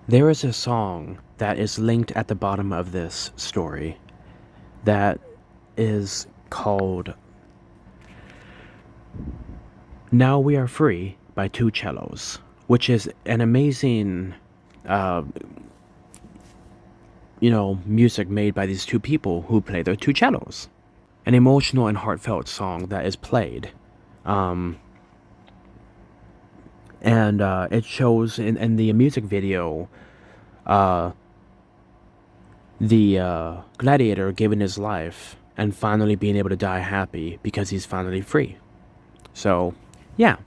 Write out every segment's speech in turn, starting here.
There is a song that is linked at the bottom of this story that is called Now We Are Free by Two Cellos, which is an amazing, uh, music made by these two people who play their two cellos. An emotional and heartfelt song that is played. Um, and it shows in the music video uh, the gladiator giving his life and finally being able to die happy because he's finally free. So, yeah.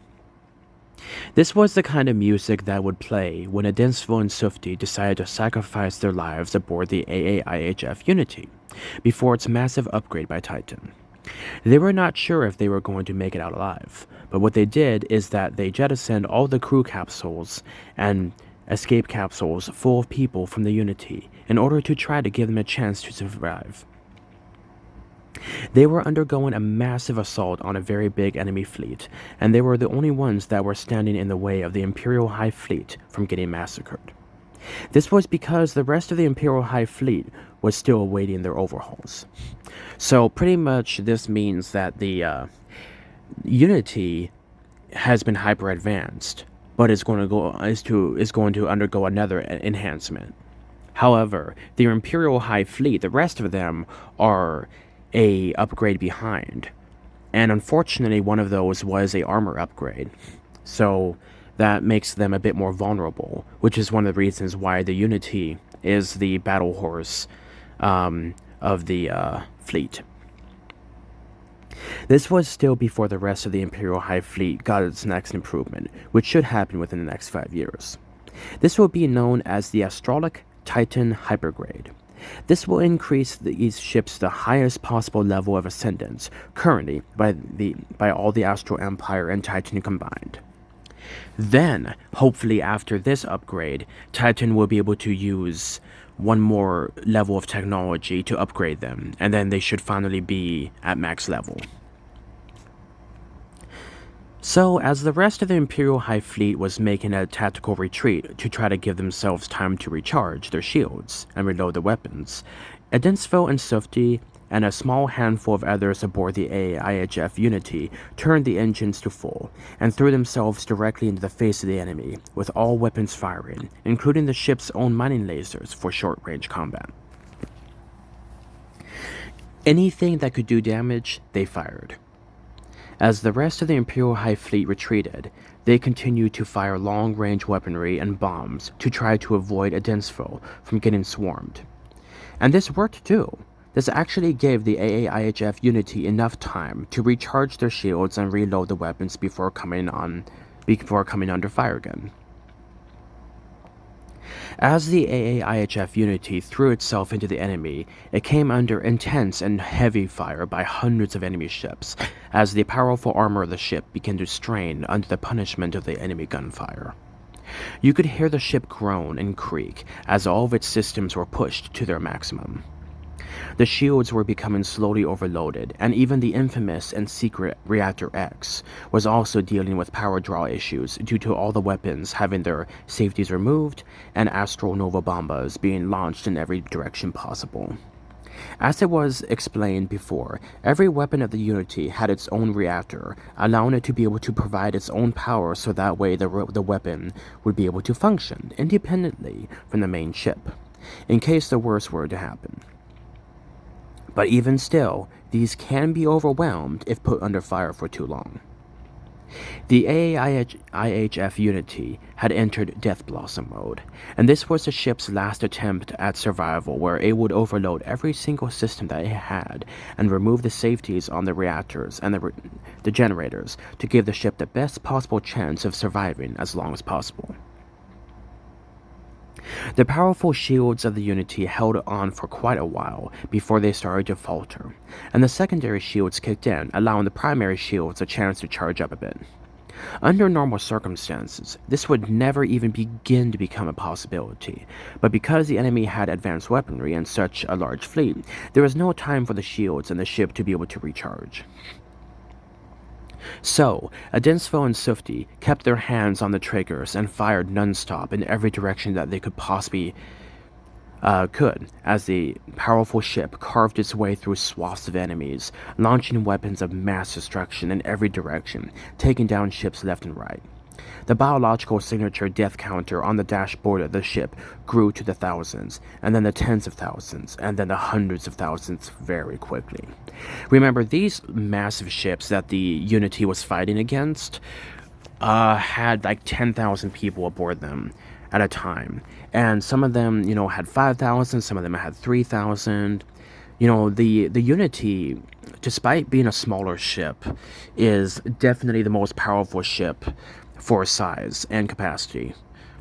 This was the kind of music that would play when Adensvo and Sufti decided to sacrifice their lives aboard the AAIHF Unity before its massive upgrade by Titan. They were not sure if they were going to make it out alive, but what they did is that they jettisoned all the crew capsules and escape capsules full of people from the Unity in order to try to give them a chance to survive. They were undergoing a massive assault on a very big enemy fleet, and they were the only ones that were standing in the way of the Imperial High Fleet from getting massacred. This was because the rest of the Imperial High Fleet was still awaiting their overhauls. So pretty much this means that the Unity has been hyper advanced, but is going to undergo another enhancement. However, the Imperial High Fleet, the rest of them, are a upgrade behind, and unfortunately one of those was a armor upgrade, so that makes them a bit more vulnerable, which is one of the reasons why the Unity is the battle horse of the fleet. This was still before the rest of the Imperial High Fleet got its next improvement, which should happen within the next 5 years. This will be known as the Astral Titan Hypergrade. This will increase these ships to the highest possible level of ascendance currently by all the Astral Empire and Titan combined. Then, hopefully after this upgrade, Titan will be able to use one more level of technology to upgrade them, and then they should finally be at max level. So, as the rest of the Imperial High Fleet was making a tactical retreat to try to give themselves time to recharge their shields and reload their weapons, Adensvo and Sufti and a small handful of others aboard the AIHF Unity turned the engines to full and threw themselves directly into the face of the enemy, with all weapons firing, including the ship's own mining lasers for short-range combat. Anything that could do damage, they fired. As the rest of the Imperial High Fleet retreated, they continued to fire long-range weaponry and bombs to try to avoid Adensvo from getting swarmed. And this worked too. This actually gave the AAIHF Unity enough time to recharge their shields and reload the weapons before coming under fire again. As the AAIHF Unity threw itself into the enemy, it came under intense and heavy fire by hundreds of enemy ships, as the powerful armor of the ship began to strain under the punishment of the enemy gunfire. You could hear the ship groan and creak as all of its systems were pushed to their maximum. The shields were becoming slowly overloaded, and even the infamous and secret Reactor X was also dealing with power draw issues due to all the weapons having their safeties removed and Astral Nova bombas being launched in every direction possible. As it was explained before, every weapon of the Unity had its own reactor, allowing it to be able to provide its own power so that way the weapon would be able to function independently from the main ship, in case the worst were to happen. But even still, these can be overwhelmed if put under fire for too long. The AAIHF Unity had entered Death Blossom mode, and this was the ship's last attempt at survival, where it would overload every single system that it had and remove the safeties on the reactors and the generators to give the ship the best possible chance of surviving as long as possible. The powerful shields of the Unity held on for quite a while before they started to falter, and the secondary shields kicked in, allowing the primary shields a chance to charge up a bit. Under normal circumstances, this would never even begin to become a possibility, but because the enemy had advanced weaponry and such a large fleet, there was no time for the shields and the ship to be able to recharge. So, Adensvo and Sufti kept their hands on the triggers and fired nonstop in every direction that they could possibly could, as the powerful ship carved its way through swaths of enemies, launching weapons of mass destruction in every direction, taking down ships left and right. The biological signature death counter on the dashboard of the ship grew to the thousands, and then the tens of thousands, and then the hundreds of thousands very quickly. Remember, these massive ships that the Unity was fighting against had like 10,000 people aboard them at a time. And some of them, had 5,000, some of them had 3,000. The Unity, despite being a smaller ship, is definitely the most powerful ship for size and capacity.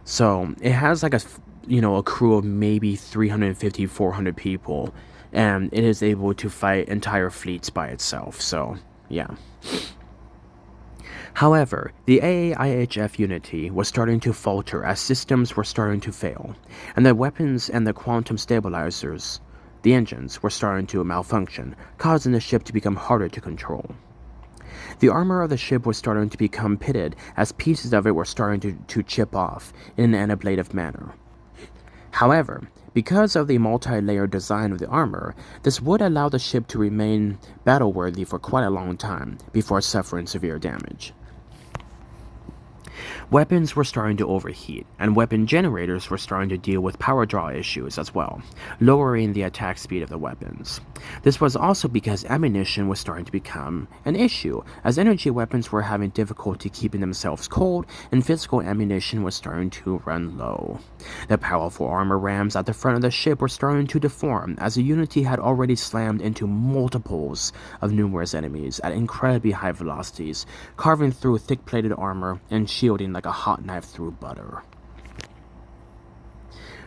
So it has like a crew of maybe 350, 400 people, and it is able to fight entire fleets by itself. So, yeah. However, the AAIHF Unity was starting to falter as systems were starting to fail, and the weapons and the quantum stabilizers, the engines, were starting to malfunction, causing the ship to become harder to control. The armor of the ship was starting to become pitted as pieces of it were starting to chip off in an ablative manner. However, because of the multi-layered design of the armor, this would allow the ship to remain battle-worthy for quite a long time before suffering severe damage. Weapons were starting to overheat, and weapon generators were starting to deal with power draw issues as well, lowering the attack speed of the weapons. This was also because ammunition was starting to become an issue, as energy weapons were having difficulty keeping themselves cold, and physical ammunition was starting to run low. The powerful armor rams at the front of the ship were starting to deform, as the Unity had already slammed into multiples of numerous enemies at incredibly high velocities, carving through thick-plated armor and shielding like a hot knife through butter.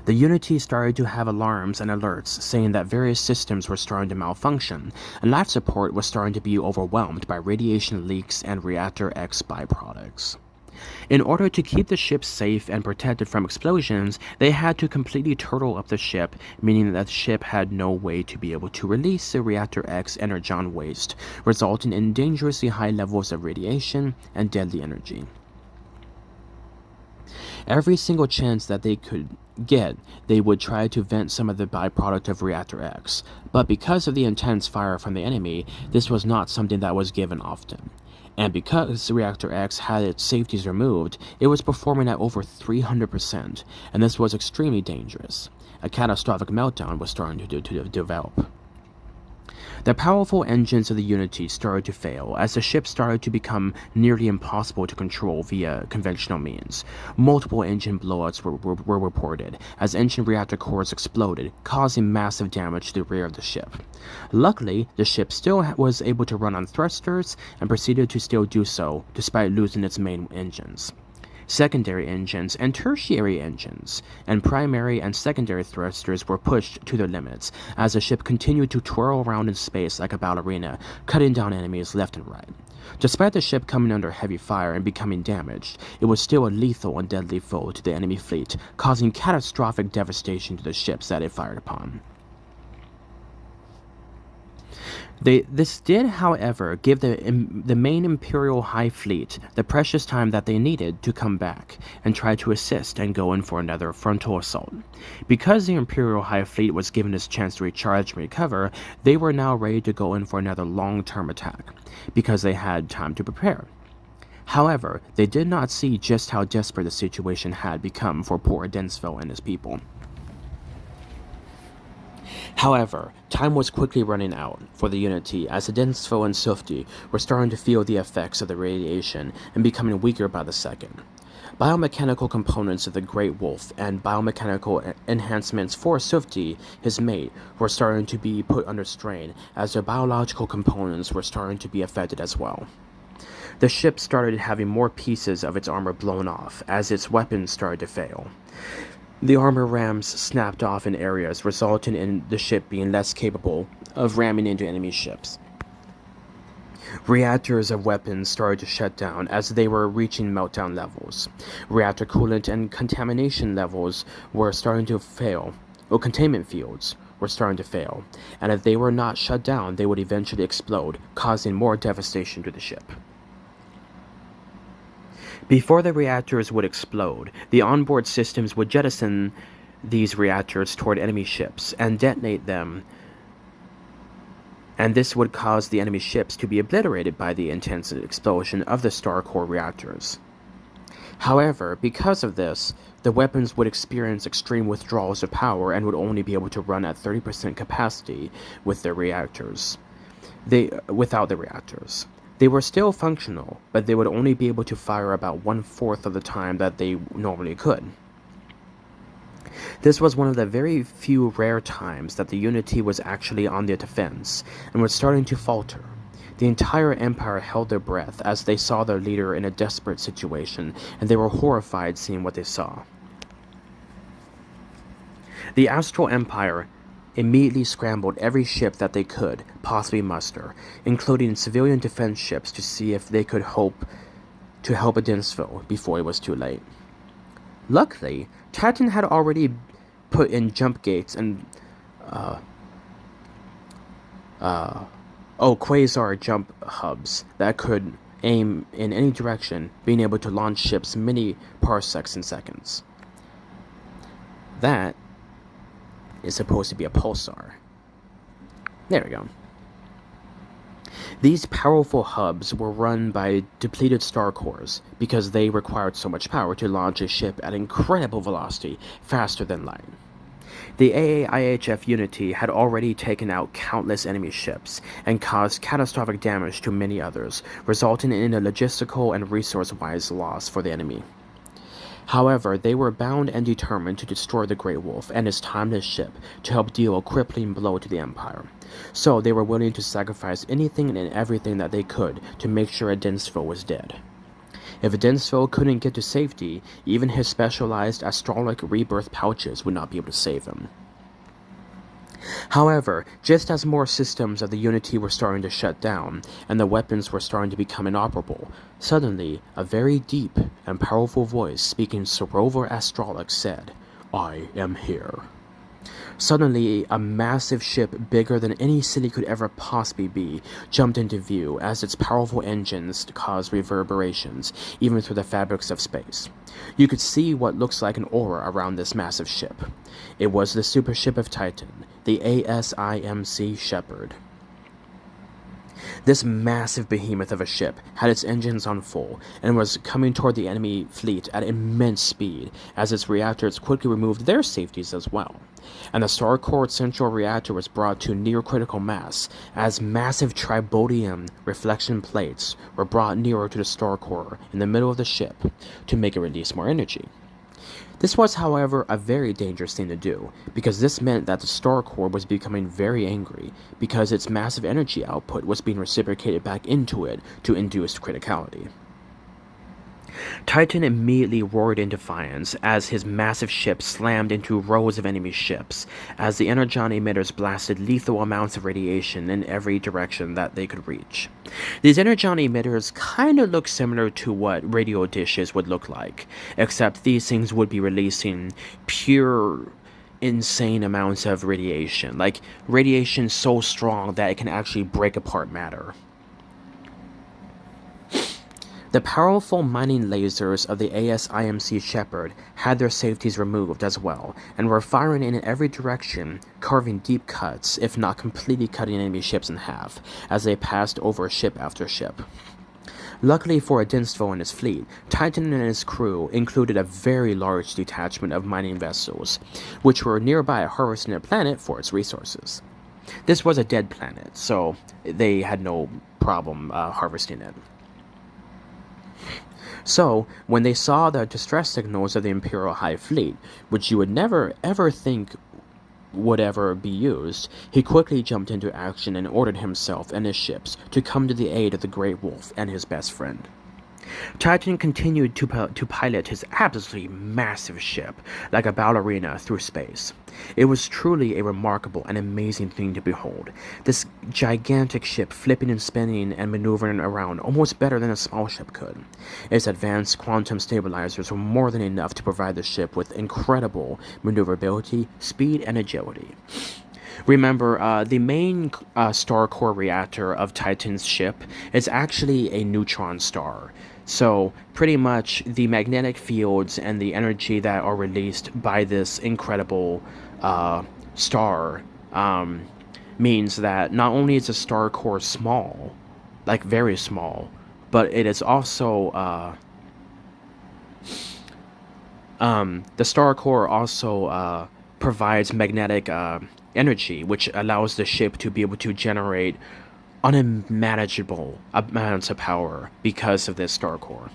The Unity started to have alarms and alerts saying that various systems were starting to malfunction, and life support was starting to be overwhelmed by radiation leaks and Reactor X byproducts. In order to keep the ship safe and protected from explosions, they had to completely turtle up the ship, meaning that the ship had no way to be able to release the Reactor X energon waste, resulting in dangerously high levels of radiation and deadly energy. Every single chance that they could get, they would try to vent some of the byproduct of Reactor X, but because of the intense fire from the enemy, this was not something that was given often. And because Reactor X had its safeties removed, it was performing at over 300%, and this was extremely dangerous. A catastrophic meltdown was starting to develop. The powerful engines of the Unity started to fail as the ship started to become nearly impossible to control via conventional means. Multiple engine blowouts were reported as engine reactor cores exploded, causing massive damage to the rear of the ship. Luckily, the ship still was able to run on thrusters and proceeded to still do so despite losing its main engines. Secondary engines and tertiary engines, and primary and secondary thrusters were pushed to their limits as the ship continued to twirl around in space like a ballerina, cutting down enemies left and right. Despite the ship coming under heavy fire and becoming damaged, it was still a lethal and deadly foe to the enemy fleet, causing catastrophic devastation to the ships that it fired upon. This did, however, give the main Imperial High Fleet the precious time that they needed to come back and try to assist and go in for another frontal assault. Because the Imperial High Fleet was given this chance to recharge and recover, they were now ready to go in for another long-term attack, because they had time to prepare. However, they did not see just how desperate the situation had become for poor Densville and his people. However, time was quickly running out for the Unity as Adensvo and Sufti were starting to feel the effects of the radiation and becoming weaker by the second. Biomechanical components of the Great Wolf and biomechanical enhancements for Sufti, his mate, were starting to be put under strain as their biological components were starting to be affected as well. The ship started having more pieces of its armor blown off as its weapons started to fail. The armor rams snapped off in areas, resulting in the ship being less capable of ramming into enemy ships. Reactors of weapons started to shut down as they were reaching meltdown levels. Reactor coolant and contamination levels were starting to fail, or containment fields were starting to fail, and if they were not shut down, they would eventually explode, causing more devastation to the ship. Before the reactors would explode, the onboard systems would jettison these reactors toward enemy ships and detonate them, and this would cause the enemy ships to be obliterated by the intense explosion of the star core reactors. However, because of this, the weapons would experience extreme withdrawals of power and would only be able to run at 30% capacity with their reactors. Without the reactors. They were still functional, but they would only be able to fire about 1/4 of the time that they normally could. This was one of the very few rare times that the Unity was actually on the defense and was starting to falter. The entire Empire held their breath as they saw their leader in a desperate situation, and they were horrified seeing what they saw. The Astral Empire immediately scrambled every ship that they could possibly muster, including civilian defense ships, to see if they could hope to help Adensville before it was too late. Luckily, Titan had already put in jump gates and quasar jump hubs that could aim in any direction, being able to launch ships many parsecs in seconds. That is supposed to be a pulsar. There we go. These powerful hubs were run by depleted star cores because they required so much power to launch a ship at incredible velocity, faster than light. The AAIHF Unity had already taken out countless enemy ships and caused catastrophic damage to many others, resulting in a logistical and resource-wise loss for the enemy. However, they were bound and determined to destroy the Grey Wolf and his timeless ship to help deal a crippling blow to the Empire. So they were willing to sacrifice anything and everything that they could to make sure Adensville was dead. If Adensville couldn't get to safety, even his specialized astralic rebirth pouches would not be able to save him. However, just as more systems of the Unity were starting to shut down, and the weapons were starting to become inoperable, suddenly, a very deep and powerful voice speaking Sorovar Astralic said, "I am here." Suddenly, a massive ship bigger than any city could ever possibly be jumped into view as its powerful engines caused reverberations even through the fabrics of space. You could see what looks like an aura around this massive ship. It was the super ship of Titan, the ASIMC Shepherd. This massive behemoth of a ship had its engines on full and was coming toward the enemy fleet at immense speed as its reactors quickly removed their safeties as well. And the Star Core central reactor was brought to near critical mass as massive tribodium reflection plates were brought nearer to the Star Core in the middle of the ship to make it release more energy. This was, however, a very dangerous thing to do, because this meant that the Star Core was becoming very angry, because its massive energy output was being reciprocated back into it to induce criticality. Titan immediately roared in defiance as his massive ship slammed into rows of enemy ships, as the energon emitters blasted lethal amounts of radiation in every direction that they could reach. These energon emitters kind of look similar to what radio dishes would look like, except these things would be releasing pure insane amounts of radiation, like radiation so strong that it can actually break apart matter. The powerful mining lasers of the ASIMC Shepherd had their safeties removed as well, and were firing in every direction, carving deep cuts, if not completely cutting enemy ships in half, as they passed over ship after ship. Luckily for Adensville and his fleet, Titan and his crew included a very large detachment of mining vessels, which were nearby harvesting a planet for its resources. This was a dead planet, so they had no problem harvesting it. So, when they saw the distress signals of the Imperial High Fleet, which you would never ever think would ever be used, he quickly jumped into action and ordered himself and his ships to come to the aid of the Grey Wolf and his best friend. Titan continued to pilot his absolutely massive ship like a ballerina through space. It was truly a remarkable and amazing thing to behold. This gigantic ship flipping and spinning and maneuvering around almost better than a small ship could. Its advanced quantum stabilizers were more than enough to provide the ship with incredible maneuverability, speed, and agility. Remember, the main star core reactor of Titan's ship is actually a neutron star. So pretty much the magnetic fields and the energy that are released by this incredible star um, means that not only is the star core small, like very small, but it is also the star core also provides magnetic energy, which allows the ship to be able to generate unimaginable amounts of power because of this star core.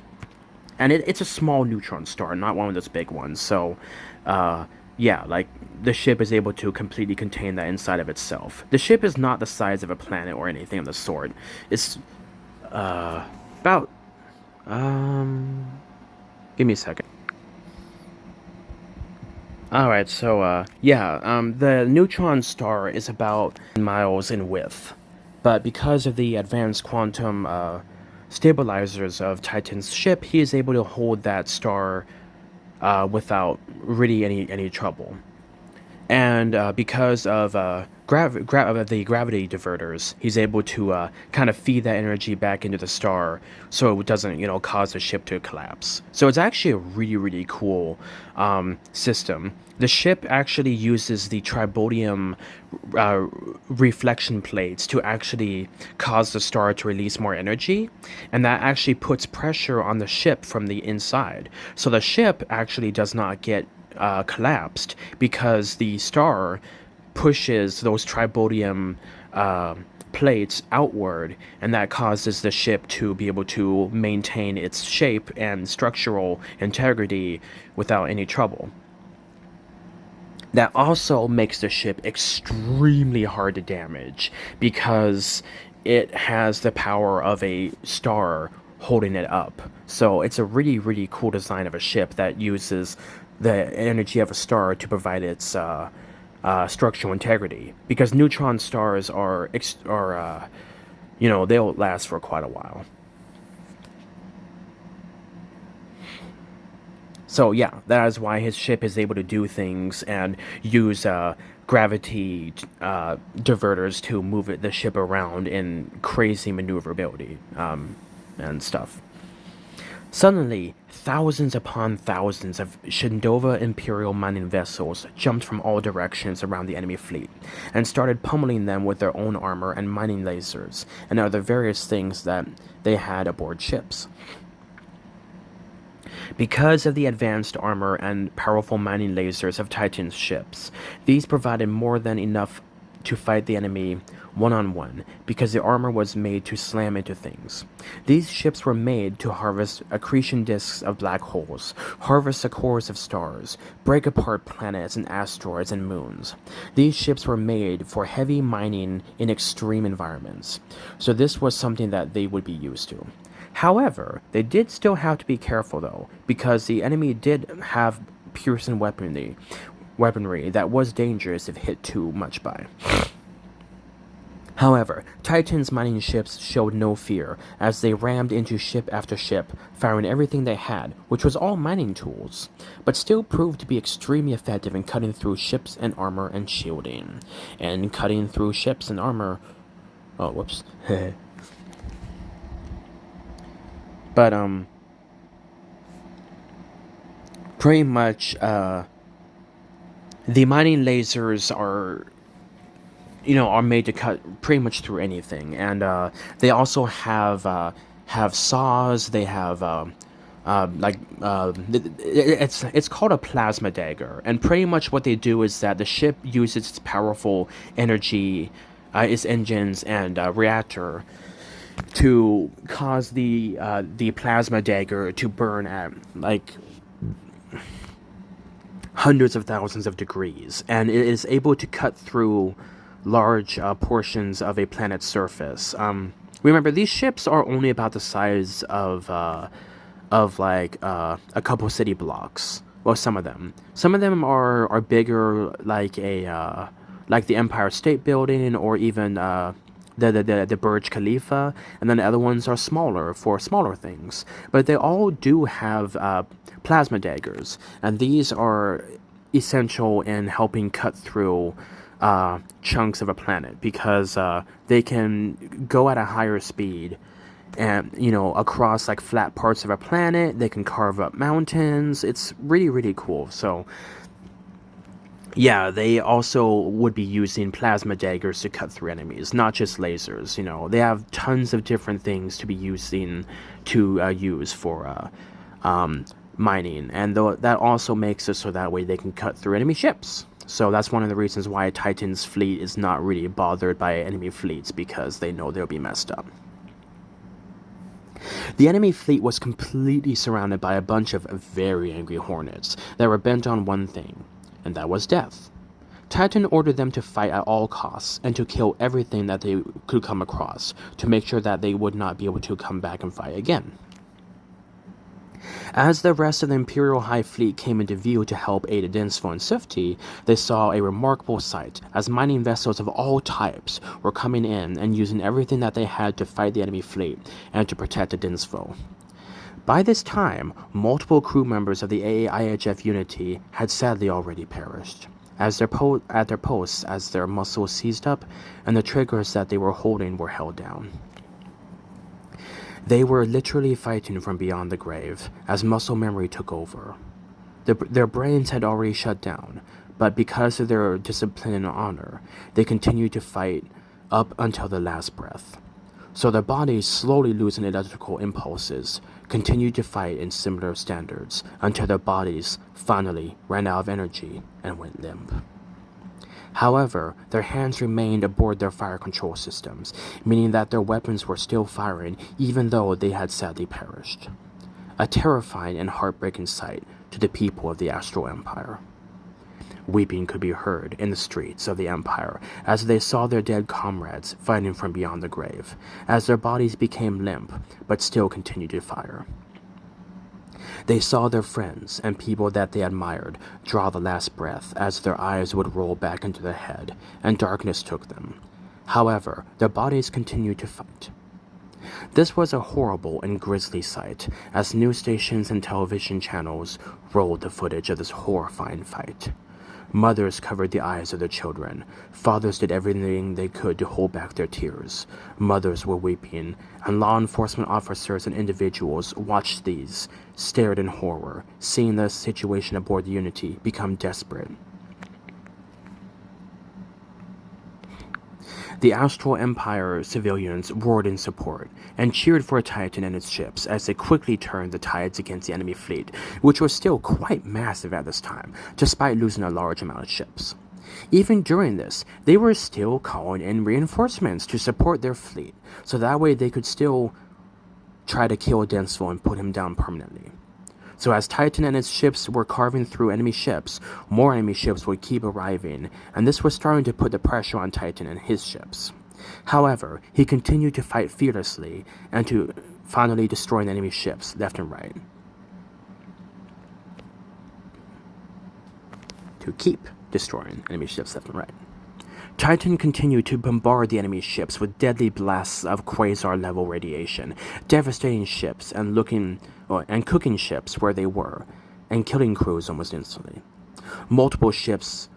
And it's a small neutron star, not one of those big ones. So, yeah, like the ship is able to completely contain that inside of itself. The ship is not the size of a planet or anything of the sort. It's about give me a second. All right, so yeah, the neutron star is about miles in width, but because of the advanced quantum stabilizers of Titan's ship, he is able to hold that star without really any trouble. And because of the gravity diverters, he's able to kind of feed that energy back into the star, so it doesn't cause the ship to collapse. So it's actually a really cool system. The ship actually uses the tribodium uh, reflection plates to actually cause the star to release more energy, and that actually puts pressure on the ship from the inside. So the ship actually does not get collapsed because the star pushes those tribodium plates outward, and that causes the ship to be able to maintain its shape and structural integrity without any trouble. That also makes the ship extremely hard to damage because it has the power of a star holding it up. So it's a really cool design of a ship that uses the energy of a star to provide its structural integrity. Because neutron stars they'll last for quite a while. So yeah, that is why his ship is able to do things and use gravity diverters to move the ship around in crazy maneuverability and stuff. Suddenly, thousands upon thousands of Shindova Imperial mining vessels jumped from all directions around the enemy fleet and started pummeling them with their own armor and mining lasers and other various things that they had aboard ships. Because of the advanced armor and powerful mining lasers of Titan's ships, these provided more than enough to fight the enemy one-on-one because the armor was made to slam into things. These ships were made to harvest accretion disks of black holes, harvest the cores of stars, break apart planets and asteroids and moons. These ships were made for heavy mining in extreme environments, so this was something that they would be used to. However, they did still have to be careful though, because the enemy did have piercing weaponry that was dangerous if hit too much by. However, Titan's mining ships showed no fear as they rammed into ship after ship, firing everything they had, which was all mining tools, but still proved to be extremely effective in cutting through ships and armor and shielding. And cutting through ships and armor. Oh, whoops. But pretty much the mining lasers are made to cut pretty much through anything, and they also have saws. They have it's called a plasma dagger, and pretty much what they do is that the ship uses its powerful energy, its engines and reactor to cause the plasma dagger to burn at like hundreds of thousands of degrees, and it is able to cut through large portions of a planet's surface. Remember, these ships are only about the size of a couple city blocks. Well, some of them. Some of them are bigger, like the Empire State Building, or even the Burj Khalifa, and then the other ones are smaller for smaller things. But they all do have plasma daggers, and these are essential in helping cut through chunks of a planet because they can go at a higher speed and across like flat parts of a planet. They can carve up mountains. It's really, really cool. So yeah, they also would be using plasma daggers to cut through enemies, not just lasers. They have tons of different things to be using to use for mining, and that also makes it so that way they can cut through enemy ships. So that's one of the reasons why Titan's fleet is not really bothered by enemy fleets, because they know they'll be messed up. The enemy fleet was completely surrounded by a bunch of very angry hornets that were bent on one thing, and that was death. Titan ordered them to fight at all costs and to kill everything that they could come across to make sure that they would not be able to come back and fight again. As the rest of the Imperial High Fleet came into view to help aid Dinsfo and Sifty, they saw a remarkable sight as mining vessels of all types were coming in and using everything that they had to fight the enemy fleet and to protect Dinsfo. By this time, multiple crew members of the AAIHF Unity had sadly already perished, at their posts as their muscles seized up and the triggers that they were holding were held down. They were literally fighting from beyond the grave as muscle memory took over. Their brains had already shut down, but because of their discipline and honor, they continued to fight up until the last breath. So their bodies, slowly losing electrical impulses, continued to fight in similar standards until their bodies finally ran out of energy and went limp. However, their hands remained aboard their fire control systems, meaning that their weapons were still firing even though they had sadly perished. A terrifying and heartbreaking sight to the people of the Astral Empire. Weeping could be heard in the streets of the Empire as they saw their dead comrades fighting from beyond the grave, as their bodies became limp but still continued to fire. They saw their friends and people that they admired draw the last breath as their eyes would roll back into their head and darkness took them. However, their bodies continued to fight. This was a horrible and grisly sight as news stations and television channels rolled the footage of this horrifying fight. Mothers covered the eyes of their children. Fathers did everything they could to hold back their tears. Mothers were weeping, and law enforcement officers and individuals watched these, stared in horror, seeing the situation aboard the Unity become desperate. The Astral Empire civilians roared in support and cheered for Titan and its ships as they quickly turned the tides against the enemy fleet, which was still quite massive at this time, despite losing a large amount of ships. Even during this, they were still calling in reinforcements to support their fleet, so that way they could still try to kill Dinsfo and put him down permanently. So as Titan and its ships were carving through enemy ships, more enemy ships would keep arriving, and this was starting to put the pressure on Titan and his ships. However, he continued to fight fearlessly and to finally destroying enemy ships left and right. To keep destroying enemy ships left and right. Titan continued to bombard the enemy ships with deadly blasts of quasar-level radiation, devastating ships and cooking ships where they were, and killing crews almost instantly. Multiple ships'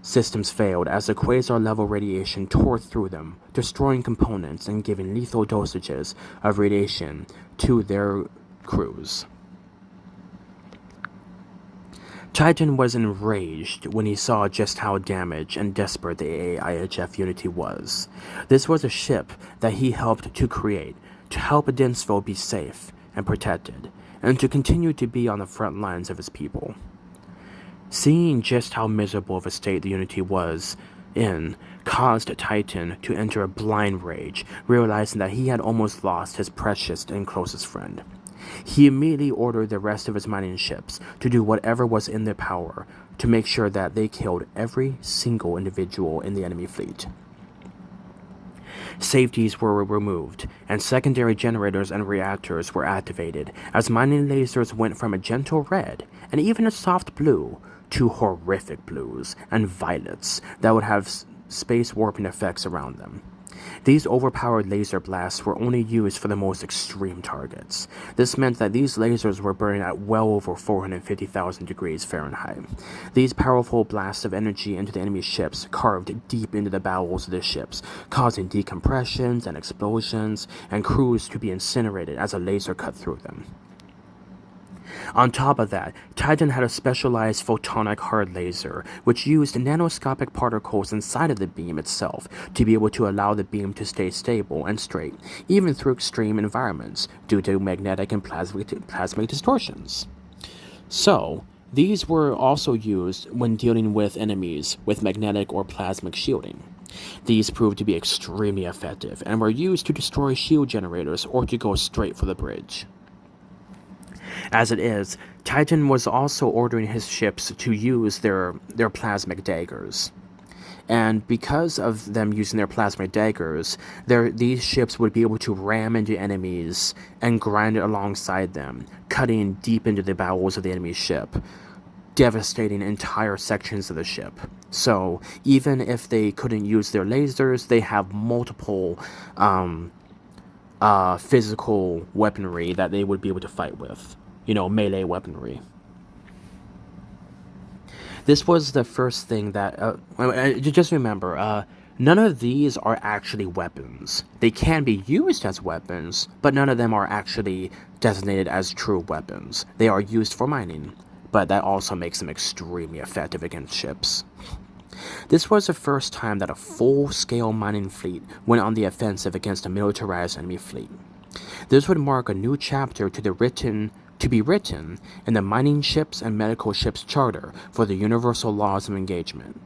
systems failed as the quasar-level radiation tore through them, destroying components and giving lethal dosages of radiation to their crews. Titan was enraged when he saw just how damaged and desperate the AAIHF Unity was. This was a ship that he helped to create to help Dinsfo be safe and protected, and to continue to be on the front lines of his people. Seeing just how miserable of a state the Unity was in caused Titan to enter a blind rage, realizing that he had almost lost his precious and closest friend. He immediately ordered the rest of his mining ships to do whatever was in their power to make sure that they killed every single individual in the enemy fleet. Safeties were removed, and secondary generators and reactors were activated as mining lasers went from a gentle red and even a soft blue to horrific blues and violets that would have space warping effects around them. These overpowered laser blasts were only used for the most extreme targets. This meant that these lasers were burning at well over 450,000 degrees Fahrenheit. These powerful blasts of energy into the enemy ships carved deep into the bowels of the ships, causing decompressions and explosions, and crews to be incinerated as a laser cut through them. On top of that, Titan had a specialized photonic hard laser, which used nanoscopic particles inside of the beam itself to be able to allow the beam to stay stable and straight, even through extreme environments, due to magnetic and plasmic distortions. So, these were also used when dealing with enemies with magnetic or plasmic shielding. These proved to be extremely effective and were used to destroy shield generators or to go straight for the bridge. As it is, Titan was also ordering his ships to use their plasmic daggers. And because of them using their plasmic daggers, these ships would be able to ram into enemies and grind alongside them, cutting deep into the bowels of the enemy ship, devastating entire sections of the ship. So even if they couldn't use their lasers, they have multiple physical weaponry that they would be able to fight with. Melee weaponry. This was the first thing that, just remember, none of these are actually weapons. They can be used as weapons, but none of them are actually designated as true weapons. They are used for mining, but that also makes them extremely effective against ships. This was the first time that a full-scale mining fleet went on the offensive against a militarized enemy fleet. This would mark a new chapter to be written in the Mining Ships and Medical Ships Charter for the Universal Laws of Engagement.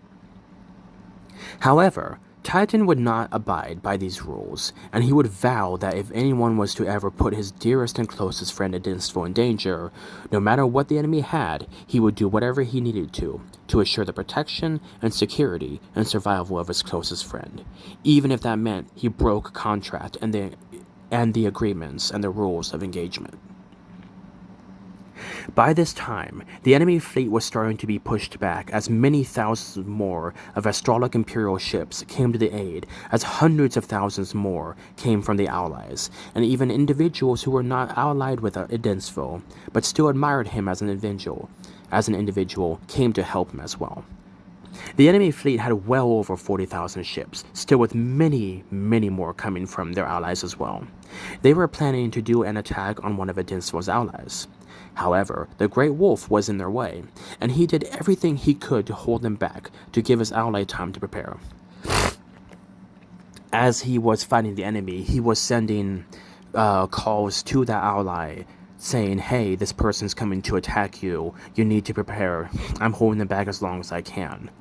However, Titan would not abide by these rules, and he would vow that if anyone was to ever put his dearest and closest friend against foe in danger, no matter what the enemy had, he would do whatever he needed to assure the protection and security and survival of his closest friend, even if that meant he broke contract and the agreements and the rules of engagement. By this time, the enemy fleet was starting to be pushed back as many thousands more of Astralic Imperial ships came to the aid, as hundreds of thousands more came from the Allies, and even individuals who were not allied with Idensfo, but still admired him as an individual, came to help him as well. The enemy fleet had well over 40,000 ships, still with many, many more coming from their allies as well. They were planning to do an attack on one of Idensfo's allies. However, the Great Wolf was in their way, and he did everything he could to hold them back, to give his ally time to prepare. As he was fighting the enemy, he was sending calls to the ally, saying, "Hey, this person's coming to attack you. You need to prepare. I'm holding them back as long as I can."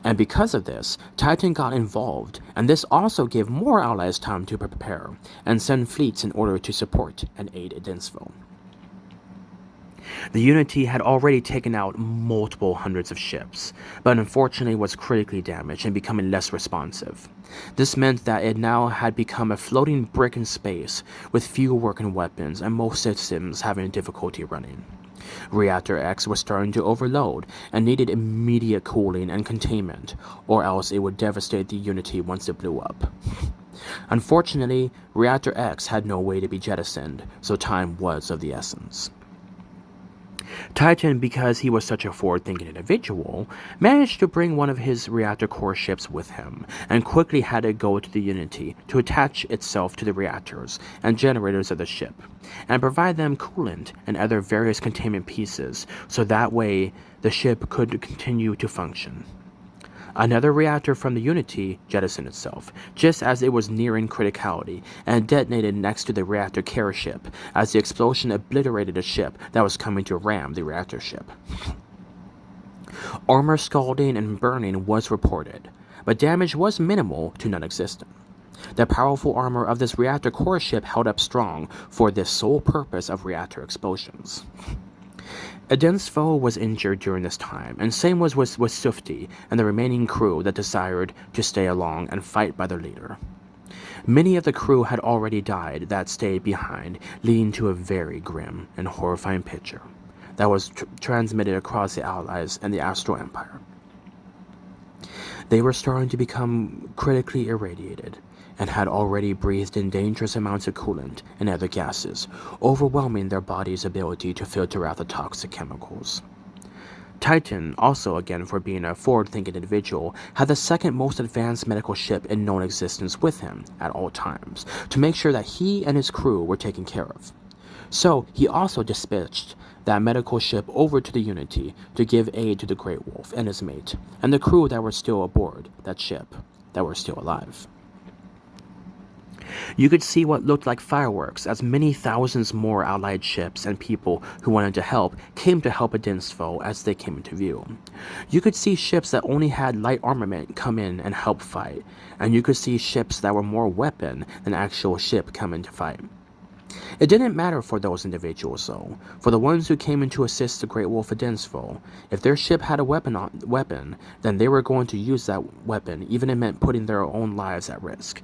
And because of this, Titan got involved, and this also gave more allies time to prepare and send fleets in order to support and aid Idensfo. The Unity had already taken out multiple hundreds of ships, but unfortunately was critically damaged and becoming less responsive. This meant that it now had become a floating brick in space with few working weapons and most systems having difficulty running. Reactor X was starting to overload and needed immediate cooling and containment, or else it would devastate the Unity once it blew up. Unfortunately, Reactor X had no way to be jettisoned, so time was of the essence. Titan, because he was such a forward-thinking individual, managed to bring one of his reactor core ships with him, and quickly had it go to the Unity to attach itself to the reactors and generators of the ship, and provide them coolant and other various containment pieces, so that way the ship could continue to function. Another reactor from the Unity jettisoned itself, just as it was nearing criticality, and detonated next to the reactor carrier ship, as the explosion obliterated a ship that was coming to ram the reactor ship. Armor scalding and burning was reported, but damage was minimal to non-existent. The powerful armor of this reactor core ship held up strong for the sole purpose of reactor explosions. Idensfo was injured during this time, and same was Sufti and the remaining crew that desired to stay along and fight by their leader. Many of the crew had already died that stayed behind, leading to a very grim and horrifying picture that was transmitted across the Allies and the Astral Empire. They were starting to become critically irradiated, and had already breathed in dangerous amounts of coolant and other gases, overwhelming their body's ability to filter out the toxic chemicals. Titan, also again for being a forward-thinking individual, had the second most advanced medical ship in known existence with him at all times to make sure that he and his crew were taken care of. So he also dispatched that medical ship over to the Unity to give aid to the Great Wolf and his mate, and the crew that were still aboard that ship, that were still alive. You could see what looked like fireworks as many thousands more allied ships and people who wanted to help came to help against foe as they came into view. You could see ships that only had light armament come in and help fight, and you could see ships that were more weapon than actual ship come in to fight. It didn't matter for those individuals, though. For the ones who came in to assist the Great Wolf against foe, if their ship had a weapon, then they were going to use that weapon, even if it meant putting their own lives at risk.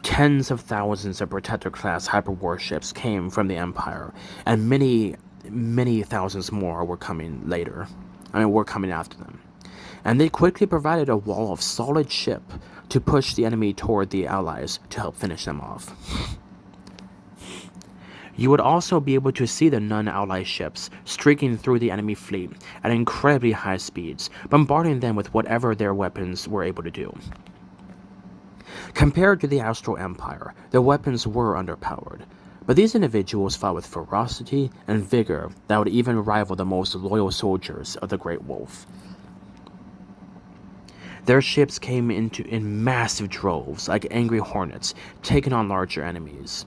Tens of thousands of Protector-class hyperwarships came from the Empire, and many thousands more were coming later. Were coming after them. And they quickly provided a wall of solid ship to push the enemy toward the Allies to help finish them off. You would also be able to see the non-ally ships streaking through the enemy fleet at incredibly high speeds, bombarding them with whatever their weapons were able to do. Compared to the Astral Empire, their weapons were underpowered, but these individuals fought with ferocity and vigor that would even rival the most loyal soldiers of the Great Wolf. Their ships came in massive droves, like angry hornets, taking on larger enemies.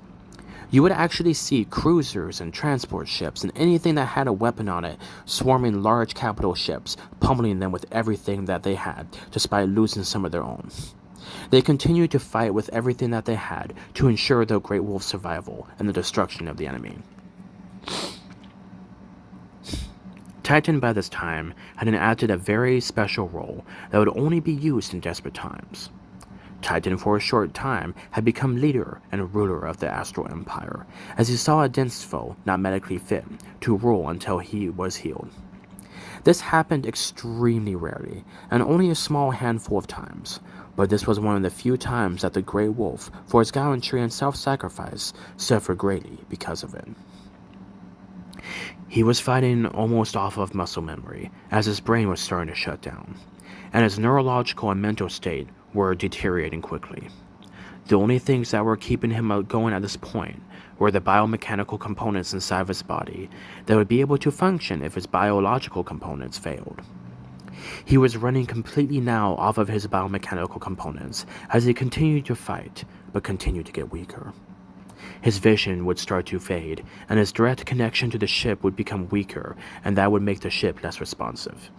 You would actually see cruisers and transport ships and anything that had a weapon on it swarming large capital ships, pummeling them with everything that they had, despite losing some of their own. They continued to fight with everything that they had to ensure the Great Wolf's survival and the destruction of the enemy. Titan by this time had enacted a very special role that would only be used in desperate times. Titan for a short time had become leader and ruler of the Astral Empire, as he saw a dense foe not medically fit to rule until he was healed. This happened extremely rarely, and only a small handful of times, but this was one of the few times that the Grey Wolf, for his gallantry and self-sacrifice, suffered greatly because of it. He was fighting almost off of muscle memory, as his brain was starting to shut down, and his neurological and mental state were deteriorating quickly. The only things that were keeping him going at this point were the biomechanical components inside of his body that would be able to function if his biological components failed. He was running completely now off of his biomechanical components as he continued to fight, but continued to get weaker. His vision would start to fade, and his direct connection to the ship would become weaker, and that would make the ship less responsive.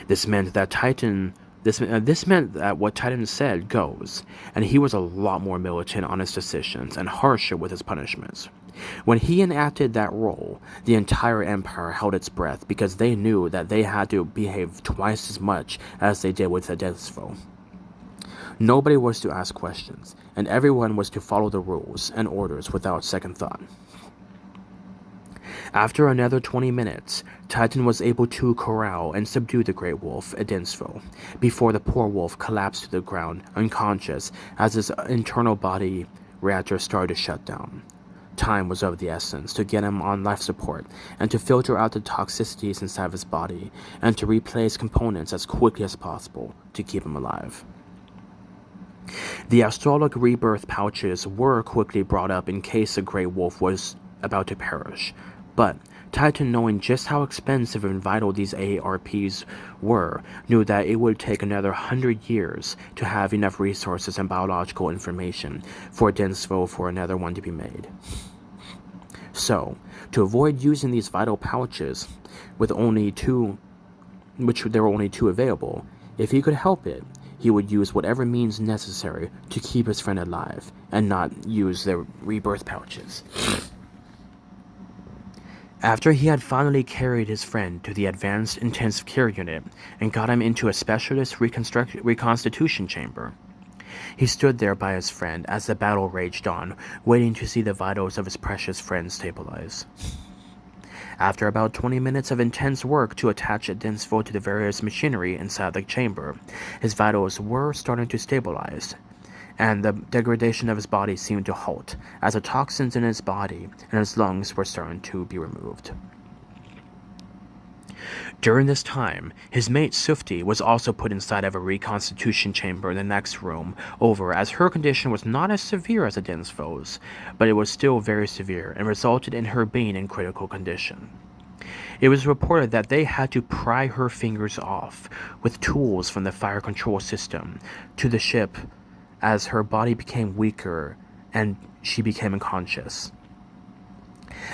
This meant that what Titan said goes, and he was a lot more militant on his decisions and harsher with his punishments. When he enacted that role, the entire Empire held its breath because they knew that they had to behave twice as much as they did with the dense foe. Nobody was to ask questions, and everyone was to follow the rules and orders without second thought. After another 20 minutes, Titan was able to corral and subdue the Great Wolf, a dense foe, before the poor wolf collapsed to the ground, unconscious, as his internal body reactor started to shut down. Time was of the essence to get him on life support, and to filter out the toxicities inside of his body, and to replace components as quickly as possible to keep him alive. The astralic rebirth pouches were quickly brought up in case the Great Wolf was about to perish, but Titan, knowing just how expensive and vital these AARPs were, knew that it would take another 100 years to have enough resources and biological information for a dense foe for another one to be made. So, to avoid using these vital pouches, with only two, which there were only two available, if he could help it, he would use whatever means necessary to keep his friend alive, and not use their rebirth pouches. After he had finally carried his friend to the Advanced Intensive Care Unit and got him into a specialist reconstitution chamber, he stood there by his friend as the battle raged on, waiting to see the vitals of his precious friend stabilize. After about 20 minutes of intense work to attach a dense fold to the various machinery inside the chamber, his vitals were starting to stabilize, and the degradation of his body seemed to halt, as the toxins in his body and his lungs were starting to be removed. During this time, his mate Sufti was also put inside of a reconstitution chamber in the next room over, as her condition was not as severe as Adin's but it was still very severe and resulted in her being in critical condition. It was reported that they had to pry her fingers off with tools from the fire control system to the ship as her body became weaker and she became unconscious.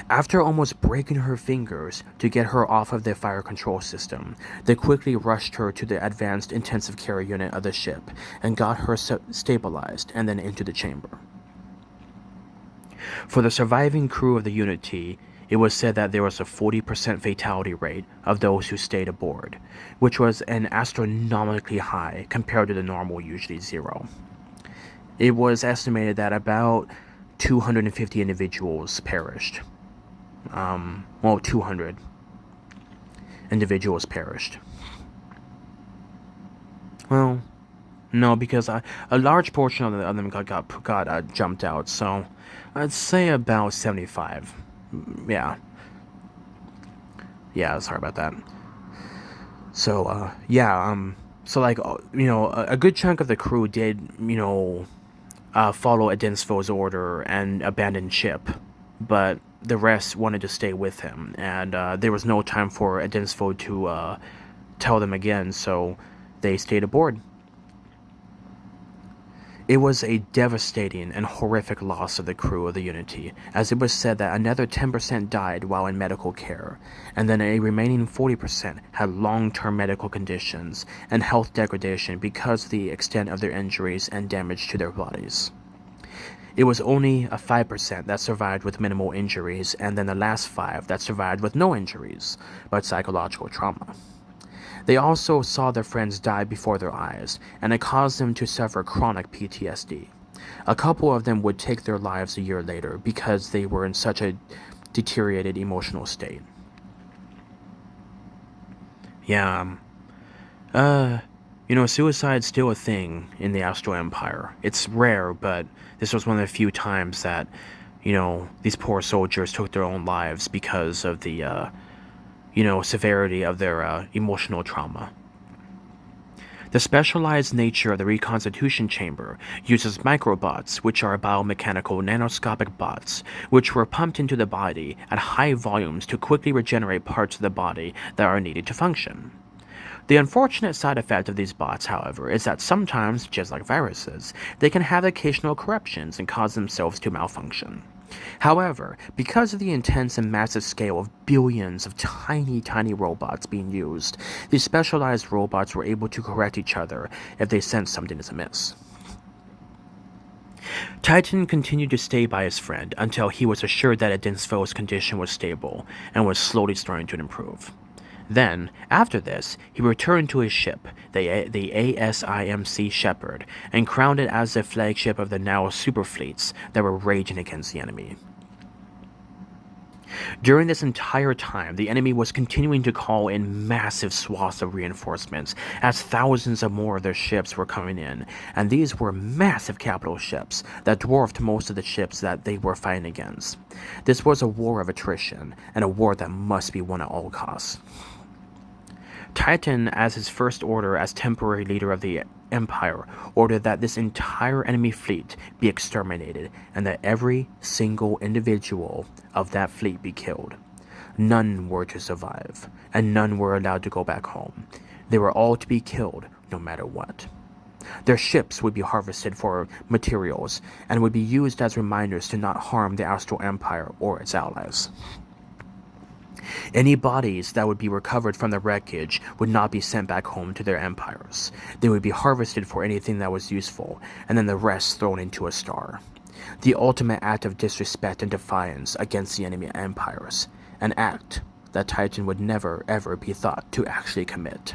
After almost breaking her fingers to get her off of the fire control system, they quickly rushed her to the advanced intensive care unit of the ship and got her stabilized and then into the chamber. For the surviving crew of the Unity, it was said that there was a 40% fatality rate of those who stayed aboard, which was an astronomically high compared to the normal, usually 0. It was estimated that about 250 individuals perished. 200 individuals perished. Well, no, because a large portion of them got jumped out, so I'd say about 75. Yeah, sorry about that. So, so like, a good chunk of the crew did, follow Adin's order and abandon ship, but the rest wanted to stay with him, and there was no time for Adin's to tell them again, so they stayed aboard. It was a devastating and horrific loss of the crew of the Unity, as it was said that another 10% died while in medical care, and then a remaining 40% had long-term medical conditions and health degradation because of the extent of their injuries and damage to their bodies. It was only a 5% that survived with minimal injuries, and then the last 5 that survived with no injuries, but psychological trauma. They also saw their friends die before their eyes, and it caused them to suffer chronic PTSD. A couple of them would take their lives a year later because they were in such a deteriorated emotional state. Suicide's still a thing in the Astral Empire. It's rare, but this was one of the few times that, these poor soldiers took their own lives because of the, severity of their emotional trauma. The specialized nature of the reconstitution chamber uses microbots, which are biomechanical nanoscopic bots, which were pumped into the body at high volumes to quickly regenerate parts of the body that are needed to function. The unfortunate side effect of these bots, however, is that sometimes, just like viruses, they can have occasional corruptions and cause themselves to malfunction. However, because of the intense and massive scale of billions of tiny robots being used, these specialized robots were able to correct each other if they sensed something is amiss. Titan continued to stay by his friend until he was assured that Adin's condition was stable and was slowly starting to improve. Then, after this, he returned to his ship, the ASIMC Shepherd, and crowned it as the flagship of the now superfleets that were raging against the enemy. During this entire time, the enemy was continuing to call in massive swaths of reinforcements, as thousands of more of their ships were coming in, and these were massive capital ships that dwarfed most of the ships that they were fighting against. This was a war of attrition, and a war that must be won at all costs. Titan, as his first order as temporary leader of the Empire, ordered that this entire enemy fleet be exterminated and that every single individual of that fleet be killed. None were to survive, and none were allowed to go back home. They were all to be killed no matter what. Their ships would be harvested for materials and would be used as reminders to not harm the Astral Empire or its allies. Any bodies that would be recovered from the wreckage would not be sent back home to their empires. They would be harvested for anything that was useful, and then the rest thrown into a star. The ultimate act of disrespect and defiance against the enemy empires. An act that Titan would never ever be thought to actually commit.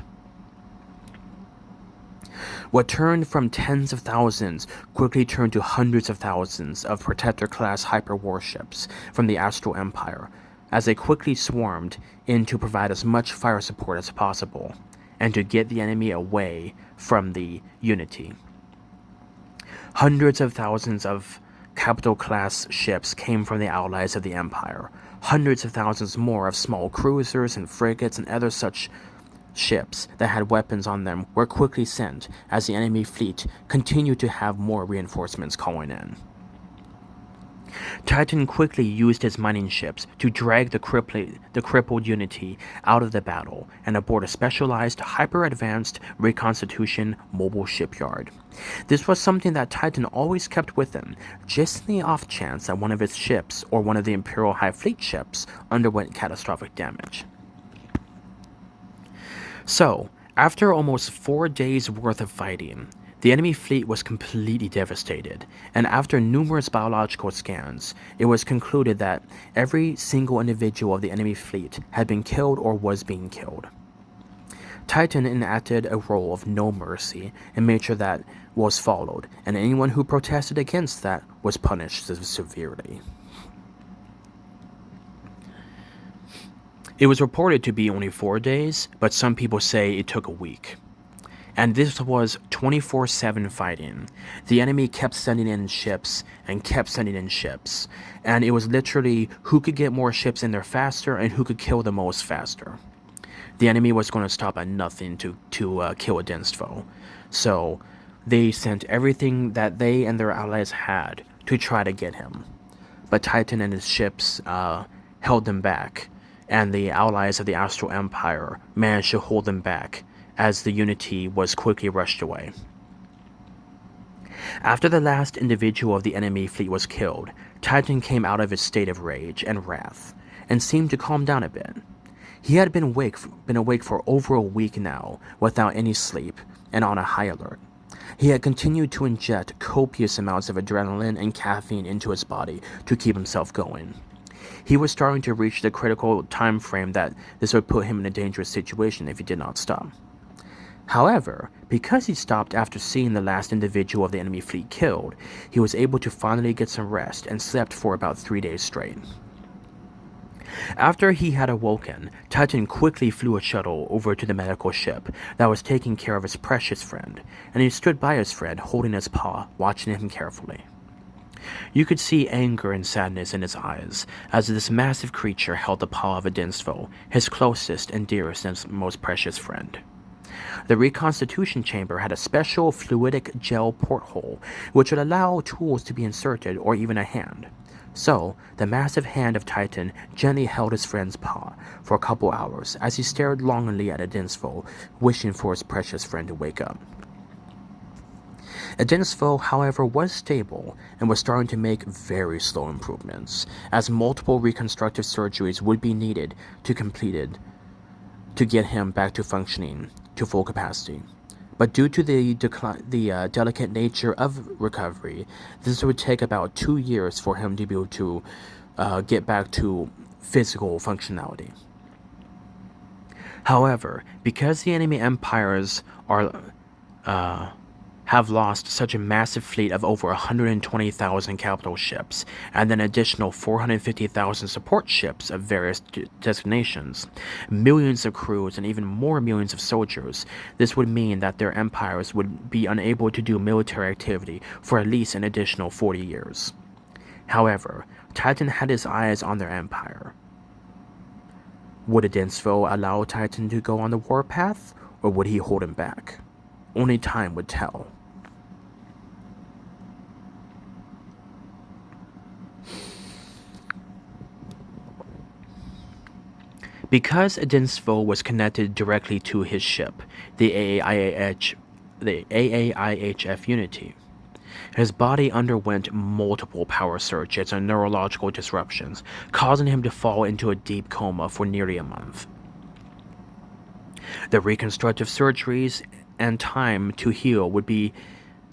What turned from tens of thousands quickly turned to hundreds of thousands of Protector-class hyper-warships from the Astral Empire, as they quickly swarmed in to provide as much fire support as possible and to get the enemy away from the Unity. Hundreds of thousands of capital-class ships came from the allies of the Empire. Hundreds of thousands more of small cruisers and frigates and other such ships that had weapons on them were quickly sent as the enemy fleet continued to have more reinforcements calling in. Titan quickly used his mining ships to drag the crippled Unity out of the battle and aboard a specialized, hyper-advanced reconstitution mobile shipyard. This was something that Titan always kept with him, just in the off chance that one of his ships or one of the Imperial High Fleet ships underwent catastrophic damage. So, after almost 4 days worth of fighting, the enemy fleet was completely devastated, and after numerous biological scans, it was concluded that every single individual of the enemy fleet had been killed or was being killed. Titan enacted a role of no mercy and made sure that was followed, and anyone who protested against that was punished severely. It was reported to be only 4 days, but some people say it took a week. And this was 24/7 fighting. The enemy kept sending in ships and kept sending in ships. And it was literally who could get more ships in there faster and who could kill the most faster. The enemy was going to stop at nothing to kill a dense foe. So they sent everything that they and their allies had to try to get him. But Titan and his ships held them back. And the allies of the Astral Empire managed to hold them back as the Unity was quickly rushed away. After the last individual of the enemy fleet was killed, Titan came out of his state of rage and wrath, and seemed to calm down a bit. He had been awake for over a week now, without any sleep, and on a high alert. He had continued to inject copious amounts of adrenaline and caffeine into his body to keep himself going. He was starting to reach the critical time frame that this would put him in a dangerous situation if he did not stop. However, because he stopped after seeing the last individual of the enemy fleet killed, he was able to finally get some rest and slept for about 3 days straight. After he had awoken, Titan quickly flew a shuttle over to the medical ship that was taking care of his precious friend, and he stood by his friend holding his paw, watching him carefully. You could see anger and sadness in his eyes as this massive creature held the paw of a dense foe, his closest and dearest and most precious friend. The reconstitution chamber had a special fluidic gel porthole which would allow tools to be inserted or even a hand. So, the massive hand of Titan gently held his friend's paw for a couple hours as he stared longingly at a dense foe, wishing for his precious friend to wake up. Dense foe, however, was stable and was starting to make very slow improvements, as multiple reconstructive surgeries would be needed to get him back to functioning to full capacity. But due to the delicate nature of recovery, this would take about 2 years for him to be able to get back to physical functionality. However, because the enemy empires have lost such a massive fleet of over 120,000 capital ships, and an additional 450,000 support ships of various designations, millions of crews, and even more millions of soldiers, this would mean that their empires would be unable to do military activity for at least an additional 40 years. However, Titan had his eyes on their empire. Would a dense foe allow Titan to go on the warpath, or would he hold him back? Only time would tell. Because a dense foe was connected directly to his ship, the AAIHF Unity, his body underwent multiple power surges and neurological disruptions, causing him to fall into a deep coma for nearly a month. The reconstructive surgeries and time to heal would be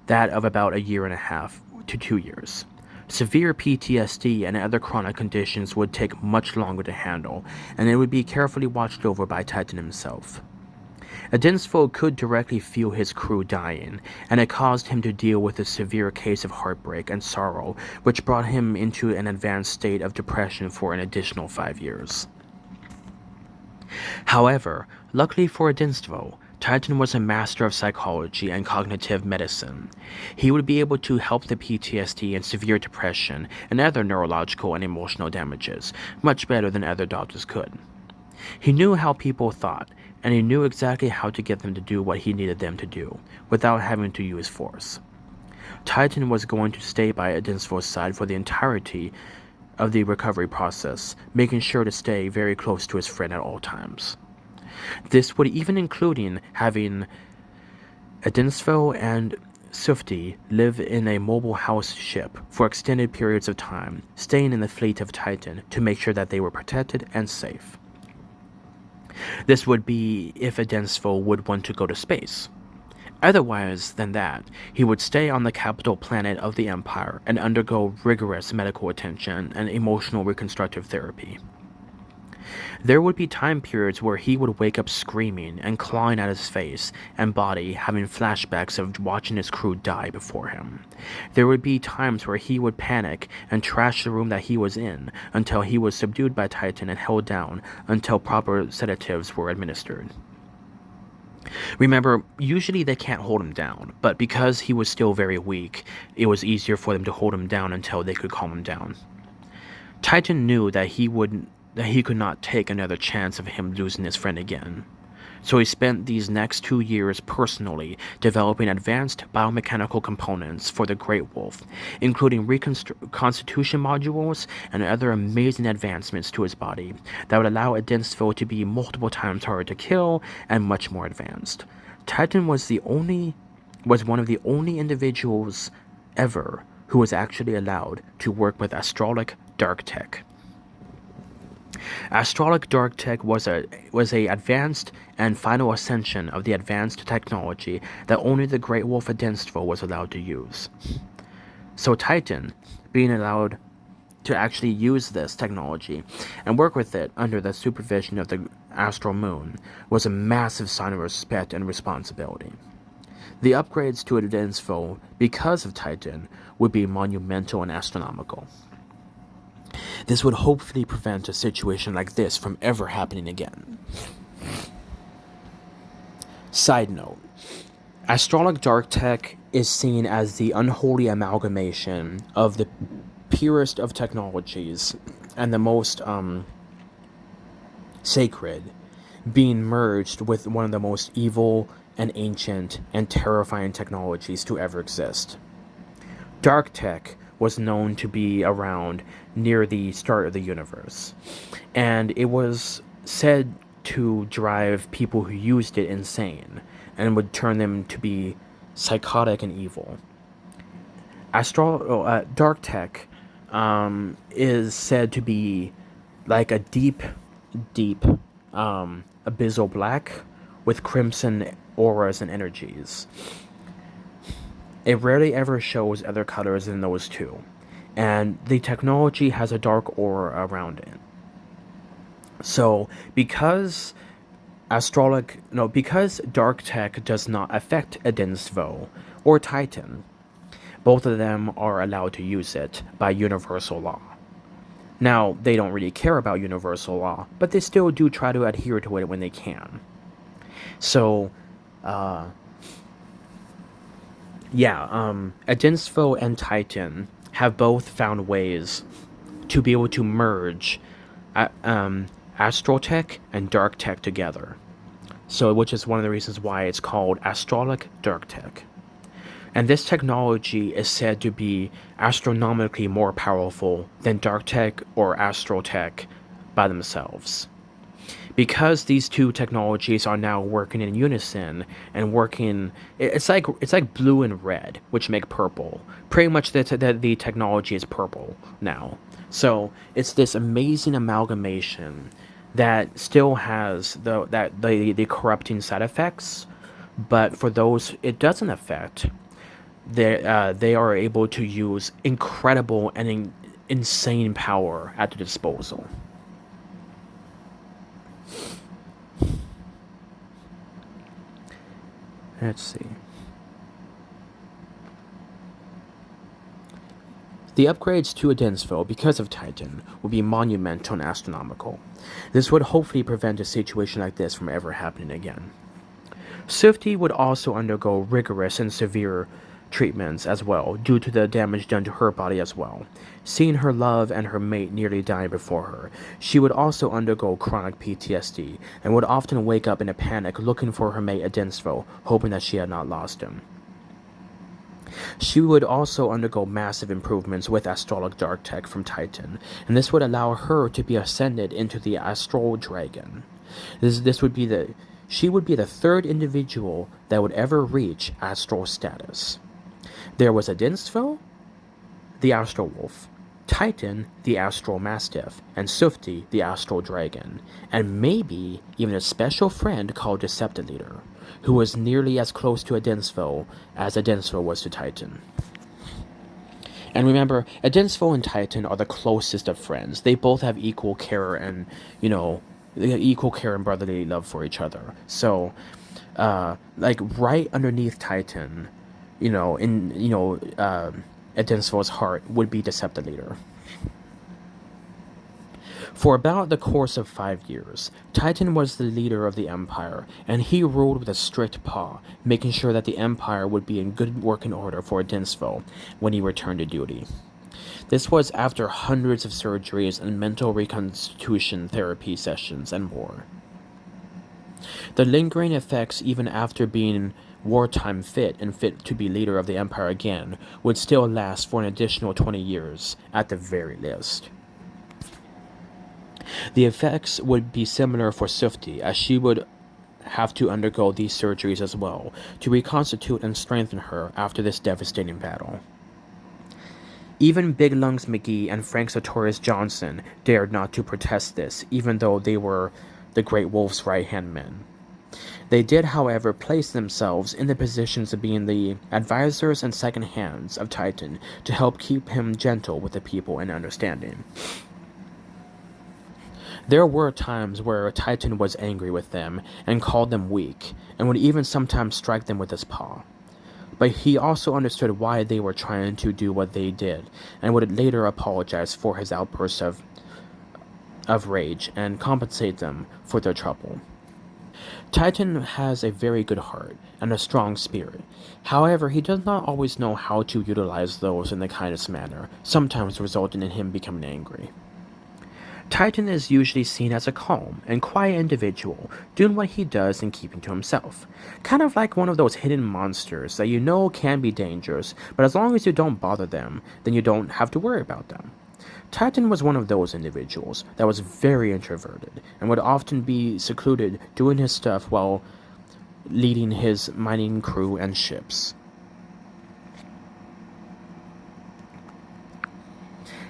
that of about 1.5 to 2 years. Severe PTSD and other chronic conditions would take much longer to handle, and it would be carefully watched over by Titan himself. Adinstvo could directly feel his crew dying, and it caused him to deal with a severe case of heartbreak and sorrow, which brought him into an advanced state of depression for an additional 5 years. However, luckily for Adinstvo, Titan was a master of psychology and cognitive medicine. He would be able to help the PTSD and severe depression and other neurological and emotional damages much better than other doctors could. He knew how people thought, and he knew exactly how to get them to do what he needed them to do, without having to use force. Titan was going to stay by Adinstvo's side for the entirety of the recovery process, making sure to stay very close to his friend at all times. This would even including having Adinstvo and Sufti live in a mobile house ship for extended periods of time, staying in the fleet of Titan to make sure that they were protected and safe. This would be if Adinstvo would want to go to space. Otherwise than that, he would stay on the capital planet of the Empire and undergo rigorous medical attention and emotional reconstructive therapy. There would be time periods where he would wake up screaming and clawing at his face and body, having flashbacks of watching his crew die before him. There would be times where he would panic and trash the room that he was in until he was subdued by Titan and held down until proper sedatives were administered. Remember, usually they can't hold him down, but because he was still very weak, it was easier for them to hold him down until they could calm him down. Titan knew that he could not take another chance of him losing his friend again. So he spent these next 2 years personally developing advanced biomechanical components for the Great Wolf, including reconstitution modules and other amazing advancements to his body that would allow Adinstvo to be multiple times harder to kill and much more advanced. Titan was one of the only individuals ever who was actually allowed to work with Astralic Dark Tech. Astralic Dark Tech was a advanced and final ascension of the advanced technology that only the Great Wolf Adinstvo was allowed to use. So Titan, being allowed to actually use this technology and work with it under the supervision of the Astral Moon, was a massive sign of respect and responsibility. The upgrades to Adinstvo, because of Titan, would be monumental and astronomical. This would hopefully prevent a situation like this from ever happening again. Side note, Astralic Dark Tech is seen as the unholy amalgamation of the purest of technologies and the most sacred, being merged with one of the most evil and ancient and terrifying technologies to ever exist. Dark Tech was known to be around near the start of the universe, and it was said to drive people who used it insane and would turn them to be psychotic and evil. Dark Tech is said to be like a deep abyssal black with crimson auras and energies. It rarely ever shows other colors than those two, and the technology has a dark aura around it. So, because Dark Tech does not affect Adinstvo or Titan, both of them are allowed to use it by universal law. Now, they don't really care about universal law, but they still do try to adhere to it when they can. So, Adinstvo and Titan have both found ways to be able to merge Astral Tech and Dark Tech together. So, which is one of the reasons why it's called Astralic Dark Tech. And this technology is said to be astronomically more powerful than Dark Tech or Astral Tech by themselves. Because these two technologies are now working in unison and working, it's like blue and red, which make purple. Pretty much the technology is purple now. So it's this amazing amalgamation that still has the corrupting side effects, but for those it doesn't affect, they are able to use incredible and insane power at their disposal. Let's see. The upgrades to Adensville because of Titan would be monumental and astronomical. This would hopefully prevent a situation like this from ever happening again. Swifty would also undergo rigorous and severe treatments as well, due to the damage done to her body as well. Seeing her love and her mate nearly die before her, she would also undergo chronic PTSD and would often wake up in a panic looking for her mate Adensville, hoping that she had not lost him. She would also undergo massive improvements with astralic dark tech from Titan, and this would allow her to be ascended into the Astral Dragon. She would be the third individual that would ever reach Astral status. There was Adensville, the Astral Wolf, Titan, the Astral Mastiff, and Sufti, the Astral Dragon, and maybe even a special friend called Deceptileader, who was nearly as close to Adensville as Adensville was to Titan. And remember, Adensville and Titan are the closest of friends. They both have equal care and, equal care and brotherly love for each other. So, right underneath Titan, Adensville's heart would be Deceptileader. For about the course of 5 years, Titan was the leader of the Empire, and he ruled with a strict paw, making sure that the Empire would be in good working order for Adensville when he returned to duty. This was after hundreds of surgeries and mental reconstitution therapy sessions and more. The lingering effects, even after being wartime fit and fit to be leader of the Empire again, would still last for an additional 20 years at the very least. The effects would be similar for Sufti, as she would have to undergo these surgeries as well to reconstitute and strengthen her after this devastating battle. Even Big Lungs McGee and Frank Sartorius Johnson dared not to protest this, even though they were the Great Wolf's right-hand men. They did, however, place themselves in the positions of being the advisors and second hands of Titan to help keep him gentle with the people and understanding. There were times where Titan was angry with them and called them weak, and would even sometimes strike them with his paw. But he also understood why they were trying to do what they did, and would later apologize for his outbursts of rage and compensate them for their trouble. Titan has a very good heart and a strong spirit. However, he does not always know how to utilize those in the kindest manner, sometimes resulting in him becoming angry. Titan is usually seen as a calm and quiet individual, doing what he does and keeping to himself. Kind of like one of those hidden monsters that you know can be dangerous, but as long as you don't bother them, then you don't have to worry about them. Titan was one of those individuals that was very introverted and would often be secluded doing his stuff while leading his mining crew and ships.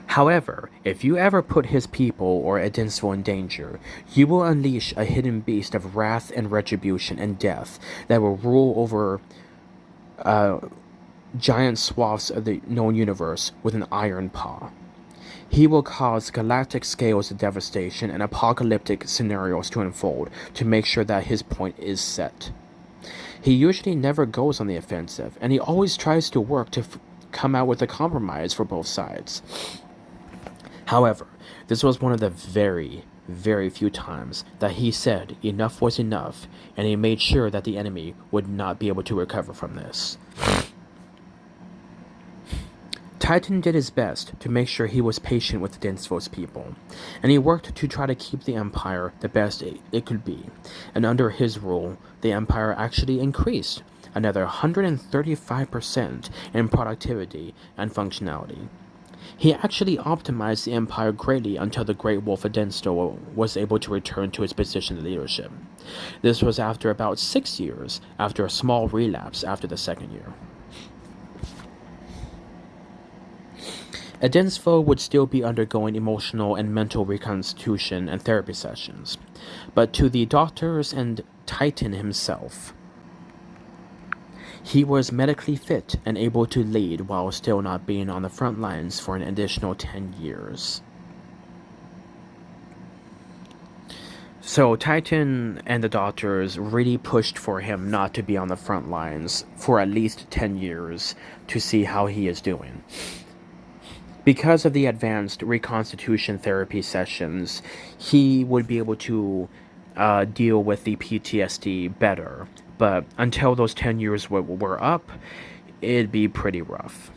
However, if you ever put his people or Adensville in danger, you will unleash a hidden beast of wrath and retribution and death that will rule over giant swaths of the known universe with an iron paw. He will cause galactic scales of devastation and apocalyptic scenarios to unfold to make sure that his point is set. He usually never goes on the offensive, and he always tries to work to come out with a compromise for both sides. However, this was one of the very, very few times that he said enough was enough, and he made sure that the enemy would not be able to recover from this. Titan did his best to make sure he was patient with Adensville's people, and he worked to try to keep the Empire the best it could be, and under his rule, the Empire actually increased another 135% in productivity and functionality. He actually optimized the Empire greatly until the Great Wolf Adensville was able to return to his position of leadership. This was after about 6 years, after a small relapse after the second year. Adensville would still be undergoing emotional and mental reconstitution and therapy sessions, but to the doctors and Titan himself, he was medically fit and able to lead while still not being on the front lines for an additional 10 years. So Titan and the doctors really pushed for him not to be on the front lines for at least 10 years to see how he is doing. Because of the advanced reconstitution therapy sessions, he would be able to deal with the PTSD better. But until those 10 years were up, it'd be pretty rough.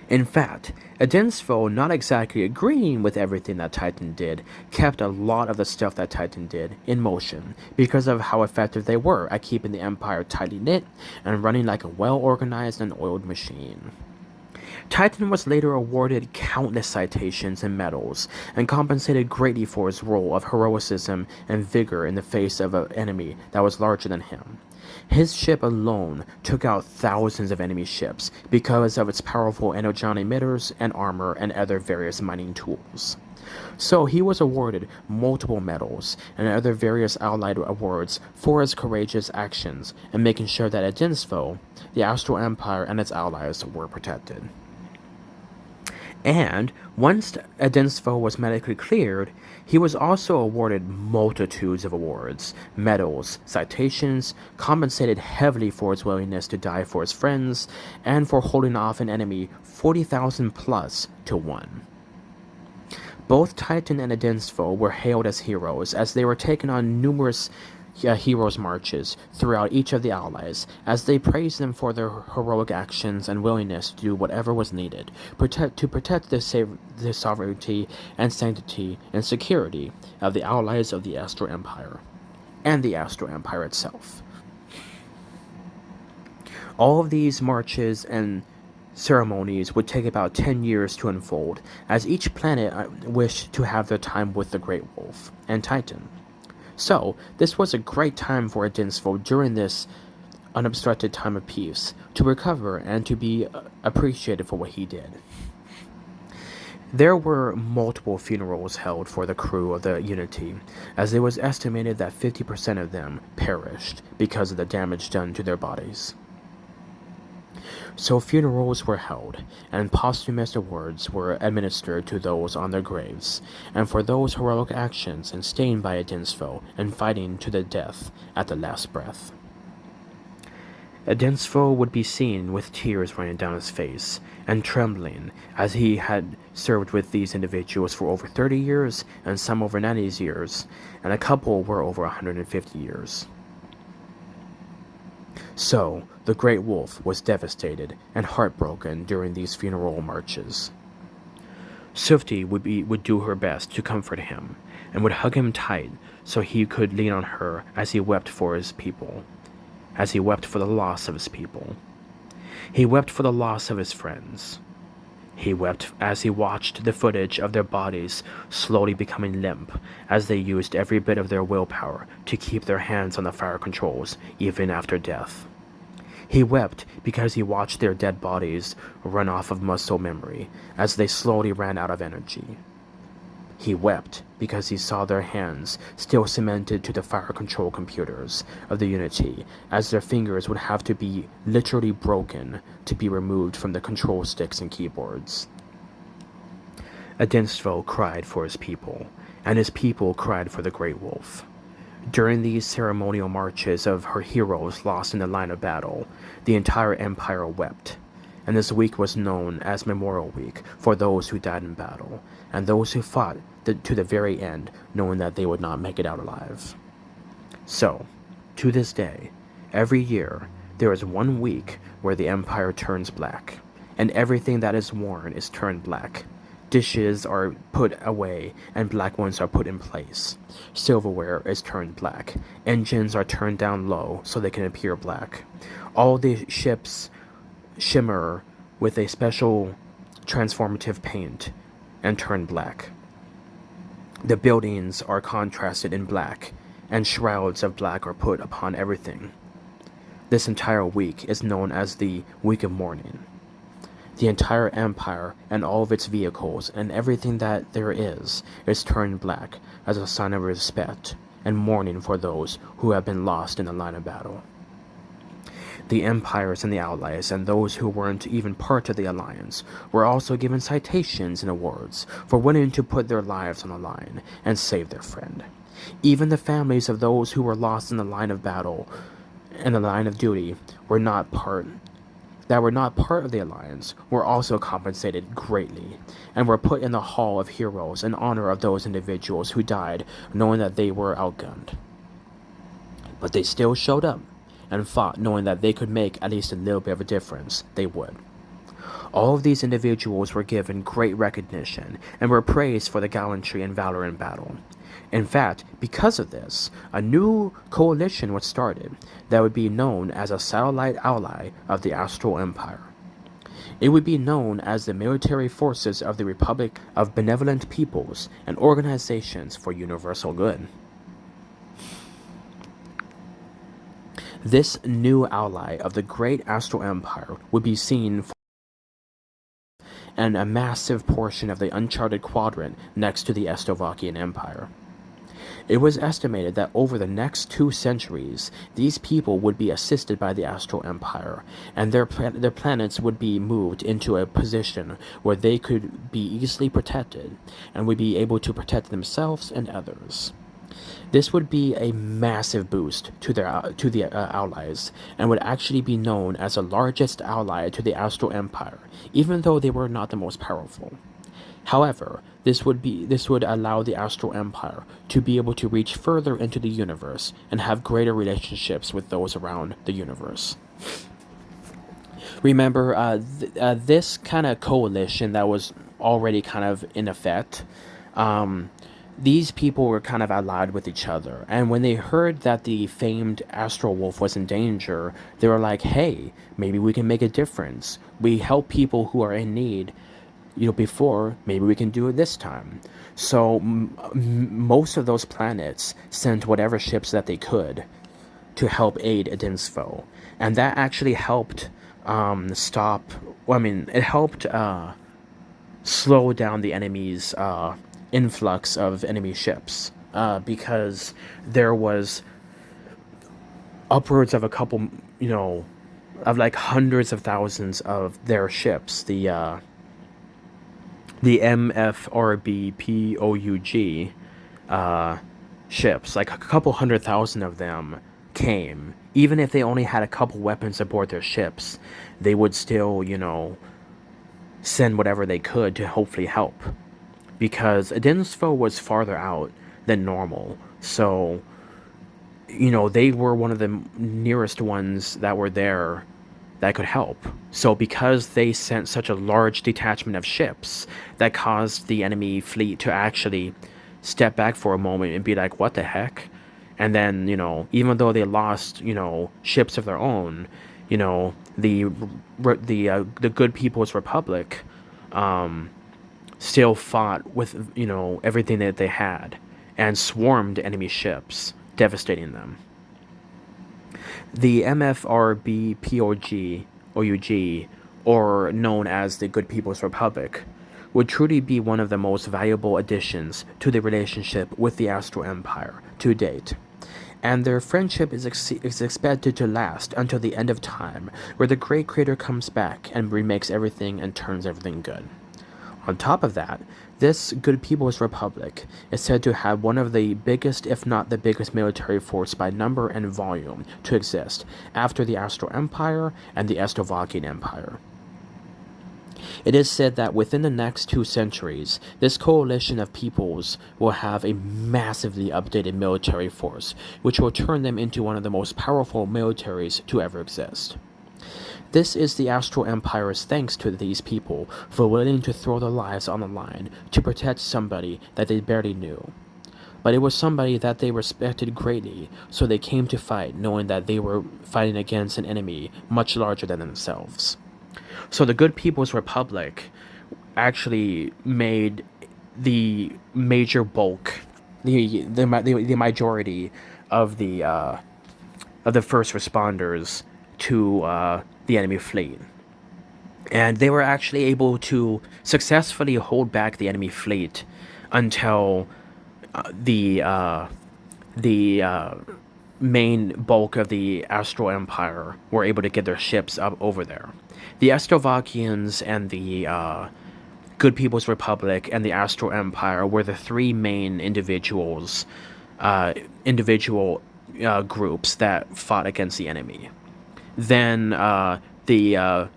In fact, Adensfo, not exactly agreeing with everything that Titan did, kept a lot of the stuff that Titan did in motion because of how effective they were at keeping the Empire tightly knit and running like a well-organized and oiled machine. Titan was later awarded countless citations and medals, and compensated greatly for his role of heroism and vigor in the face of an enemy that was larger than him. His ship alone took out thousands of enemy ships because of its powerful energon emitters and armor and other various mining tools. So he was awarded multiple medals and other various allied awards for his courageous actions and making sure that at Dinsfo, the Astral Empire and its allies were protected. And once Adensfo was medically cleared, he was also awarded multitudes of awards, medals, citations, compensated heavily for his willingness to die for his friends, and for holding off an enemy 40,000 plus to 1. Both Titan and Adensfo were hailed as heroes as they were taken on numerous heroes' marches throughout each of the allies, as they praised them for their heroic actions and willingness to do whatever was needed to protect the sovereignty and sanctity and security of the allies of the Astral Empire, and the Astral Empire itself. All of these marches and ceremonies would take about 10 years to unfold, as each planet wished to have their time with the Great Wolf and Titan. So, this was a great time for Adensfo during this unobstructed time of peace to recover and to be appreciated for what he did. There were multiple funerals held for the crew of the Unity, as it was estimated that 50% of them perished because of the damage done to their bodies. So funerals were held, and posthumous awards were administered to those on their graves, and for those heroic actions and staying by Adensfo and fighting to the death at the last breath. Adensfo would be seen with tears running down his face, and trembling, as he had served with these individuals for over 30 years, and some over 90 years, and a couple were over 150 years. So, the Great Wolf was devastated and heartbroken during these funeral marches. Sufti would do her best to comfort him, and would hug him tight so he could lean on her as he wept for his people, as he wept for the loss of his people. He wept for the loss of his friends. He wept as he watched the footage of their bodies slowly becoming limp as they used every bit of their willpower to keep their hands on the fire controls even after death. He wept because he watched their dead bodies run off of muscle memory as they slowly ran out of energy. He wept because he saw their hands still cemented to the fire control computers of the Unity, as their fingers would have to be literally broken to be removed from the control sticks and keyboards. Adensfo cried for his people, and his people cried for the Great Wolf. During these ceremonial marches of her heroes lost in the line of battle, the entire empire wept, and this week was known as Memorial Week for those who died in battle, and those who fought to the very end, knowing that they would not make it out alive. So, to this day, every year, there is 1 week where the empire turns black, and everything that is worn is turned black. Dishes are put away, and black ones are put in place. Silverware is turned black. Engines are turned down low so they can appear black. All the ships shimmer with a special transformative paint and turn black. The buildings are contrasted in black, and shrouds of black are put upon everything. This entire week is known as the Week of Mourning. The entire empire and all of its vehicles and everything that there is turned black as a sign of respect and mourning for those who have been lost in the line of battle. The empires and the allies, and those who weren't even part of the alliance, were also given citations and awards for willing to put their lives on the line and save their friend. Even the families of those who were lost in the line of battle and the line of duty were not part of the alliance were also compensated greatly, and were put in the Hall of Heroes in honor of those individuals who died knowing that they were outgunned. But they still showed up and fought knowing that they could make at least a little bit of a difference. They would. All of these individuals were given great recognition and were praised for the gallantry and valor in battle. In fact, because of this, a new coalition was started that would be known as a satellite ally of the Astral Empire. It would be known as the Military Forces of the Republic of Benevolent Peoples and Organizations for Universal Good. This new ally of the great Astral Empire would be seen and a massive portion of the uncharted quadrant next to the Eslovakian Empire. It was estimated that over the next 2 centuries, these people would be assisted by the Astral Empire, and their planets would be moved into a position where they could be easily protected, and would be able to protect themselves and others. This would be a massive boost to the allies, and would actually be known as the largest ally to the Astral Empire, even though they were not the most powerful. However, this would allow the Astral Empire to be able to reach further into the universe and have greater relationships with those around the universe. Remember, this kind of coalition that was already kind of in effect, these people were kind of allied with each other, and when they heard that the famed Astral Wolf was in danger, they were like, hey, maybe we can make a difference. We help people who are in need, before, maybe we can do it this time. So most of those planets sent whatever ships that they could to help aid Adinsfo, and that actually helped it helped slow down the enemy's influx of enemy ships, because there was upwards of a couple, of like hundreds of thousands of their ships, the MFRBPOUG ships, like a couple 100,000 of them came. Even if they only had a couple weapons aboard their ships, they would still, send whatever they could to hopefully help. Because Adinsfo was farther out than normal, so, they were one of the nearest ones that were there that could help. So because they sent such a large detachment of ships, that caused the enemy fleet to actually step back for a moment and be like, what the heck? And then, even though they lost, ships of their own, the Good People's Republic still fought with, everything that they had and swarmed enemy ships, devastating them. The MFRBPOUG, or known as the Good People's Republic, would truly be one of the most valuable additions to the relationship with the Astral Empire to date, and their friendship is expected to last until the end of time, where the Great Creator comes back and remakes everything and turns everything good. On top of that, this Good People's Republic is said to have one of the biggest, if not the biggest, military force by number and volume to exist after the Astral Empire and the Eslovakian Empire. It is said that within the next 2 centuries, this coalition of peoples will have a massively updated military force, which will turn them into one of the most powerful militaries to ever exist. This is the Astral Empire's thanks to these people for willing to throw their lives on the line to protect somebody that they barely knew. But it was somebody that they respected greatly, so they came to fight knowing that they were fighting against an enemy much larger than themselves. So the Good People's Republic actually made the major bulk, the majority of the first responders to the enemy fleet, and they were actually able to successfully hold back the enemy fleet until the main bulk of the Astral Empire were able to get their ships up over there. The Estrovakians and the Good People's Republic and the Astral Empire were the three main individual groups that fought against the enemy. Then the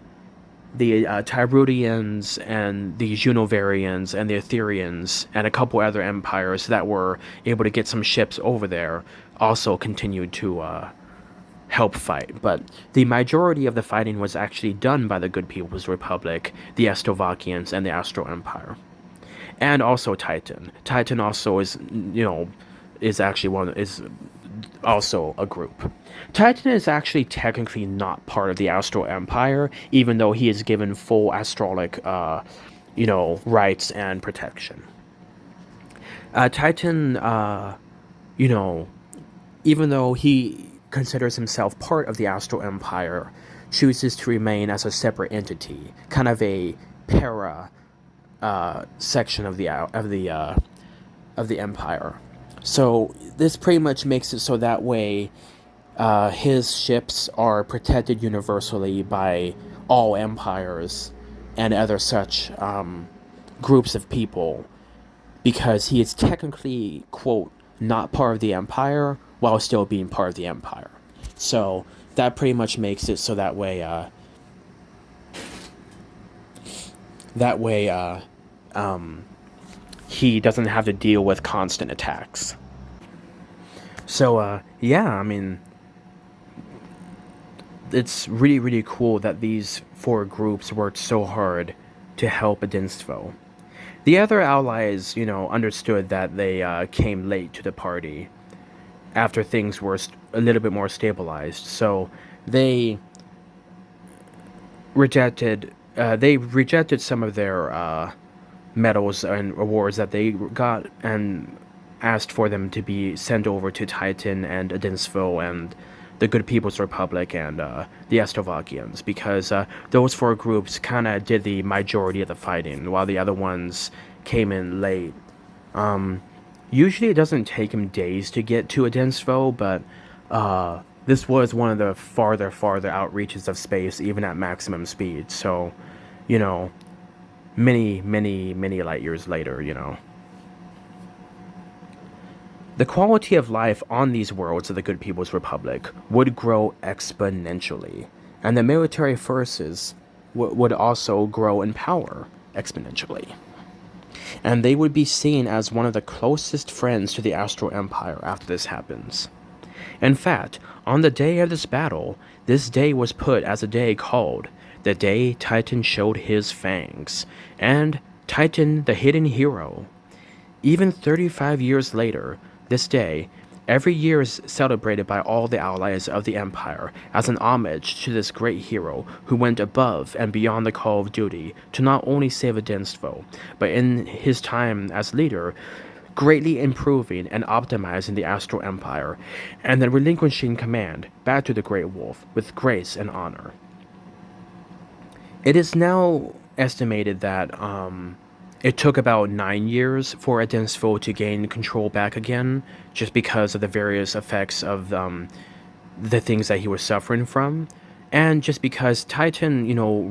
Tyrudians and the Junovarians and the Etherians and a couple other empires that were able to get some ships over there also continued to help fight. But the majority of the fighting was actually done by the Good People's Republic, the Estrovakians, and the Astral Empire. And also Titan. Titan also is actually is also a group. Titan is actually technically not part of the Astral Empire, even though he is given full astralic, rights and protection. Titan, even though he considers himself part of the Astral Empire, chooses to remain as a separate entity, kind of a para section of the empire. So this pretty much makes it so that way his ships are protected universally by all empires and other such groups of people, because he is technically, quote, not part of the empire while still being part of the empire. So that pretty much makes it so that way he doesn't have to deal with constant attacks. So, yeah, I mean, it's really, really cool that these four groups worked so hard to help Adinstvo. The other allies, understood that they came late to the party after things were a little bit more stabilized. So they rejected some of their medals and awards that they got and asked for them to be sent over to Titan and Adinstvo and the Good People's Republic and the Estrovakians, because those four groups kind of did the majority of the fighting, while the other ones came in late. Usually it doesn't take him days to get to Adinstvo, but this was one of the farther outreaches of space, even at maximum speed. So, many light years later. The quality of life on these worlds of the Good People's Republic would grow exponentially, and the military forces would also grow in power exponentially. And they would be seen as one of the closest friends to the Astral Empire after this happens. In fact, on the day of this battle, this day was put as a day called the day Titan showed his fangs, and Titan the Hidden Hero. Even 35 years later, this day, every year is celebrated by all the allies of the Empire as an homage to this great hero who went above and beyond the call of duty to not only save Adinstvo, but in his time as leader, greatly improving and optimizing the Astral Empire, and then relinquishing command back to the Great Wolf with grace and honor. It is now estimated that it took about 9 years for Adinstvo to gain control back again, just because of the various effects of the things that he was suffering from, and just because Titan,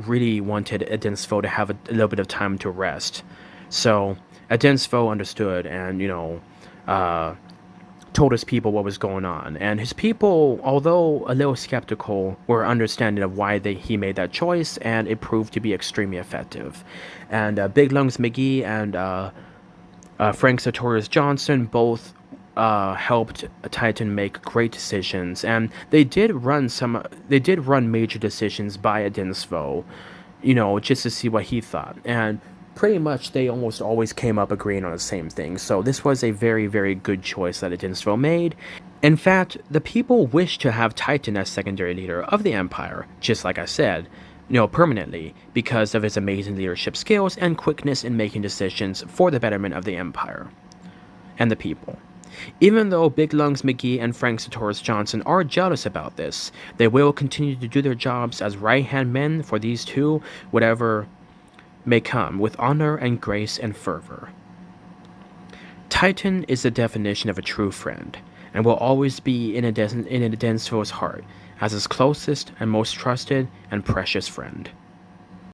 really wanted Adinstvo to have a little bit of time to rest. So Adinstvo understood and, told his people what was going on. And his people, although a little skeptical, were understanding of why he made that choice, and it proved to be extremely effective. And Big Lungs McGee and Frank Sartorius Johnson both helped Titan make great decisions, and they did run major decisions by Adinstvo, just to see what he thought. And pretty much they almost always came up agreeing on the same thing. So this was a very, very good choice that Adinstvo made. In fact, the people wished to have Titan as secondary leader of the Empire, just like I said, permanently, because of his amazing leadership skills and quickness in making decisions for the betterment of the Empire and the people. Even though Big Lungs McGee and Frank Sartorius Johnson are jealous about this, they will continue to do their jobs as right-hand men for these two, whatever may come, with honor and grace and fervor. Titan is the definition of a true friend, and will always be in a Denso's heart as his closest and most trusted and precious friend.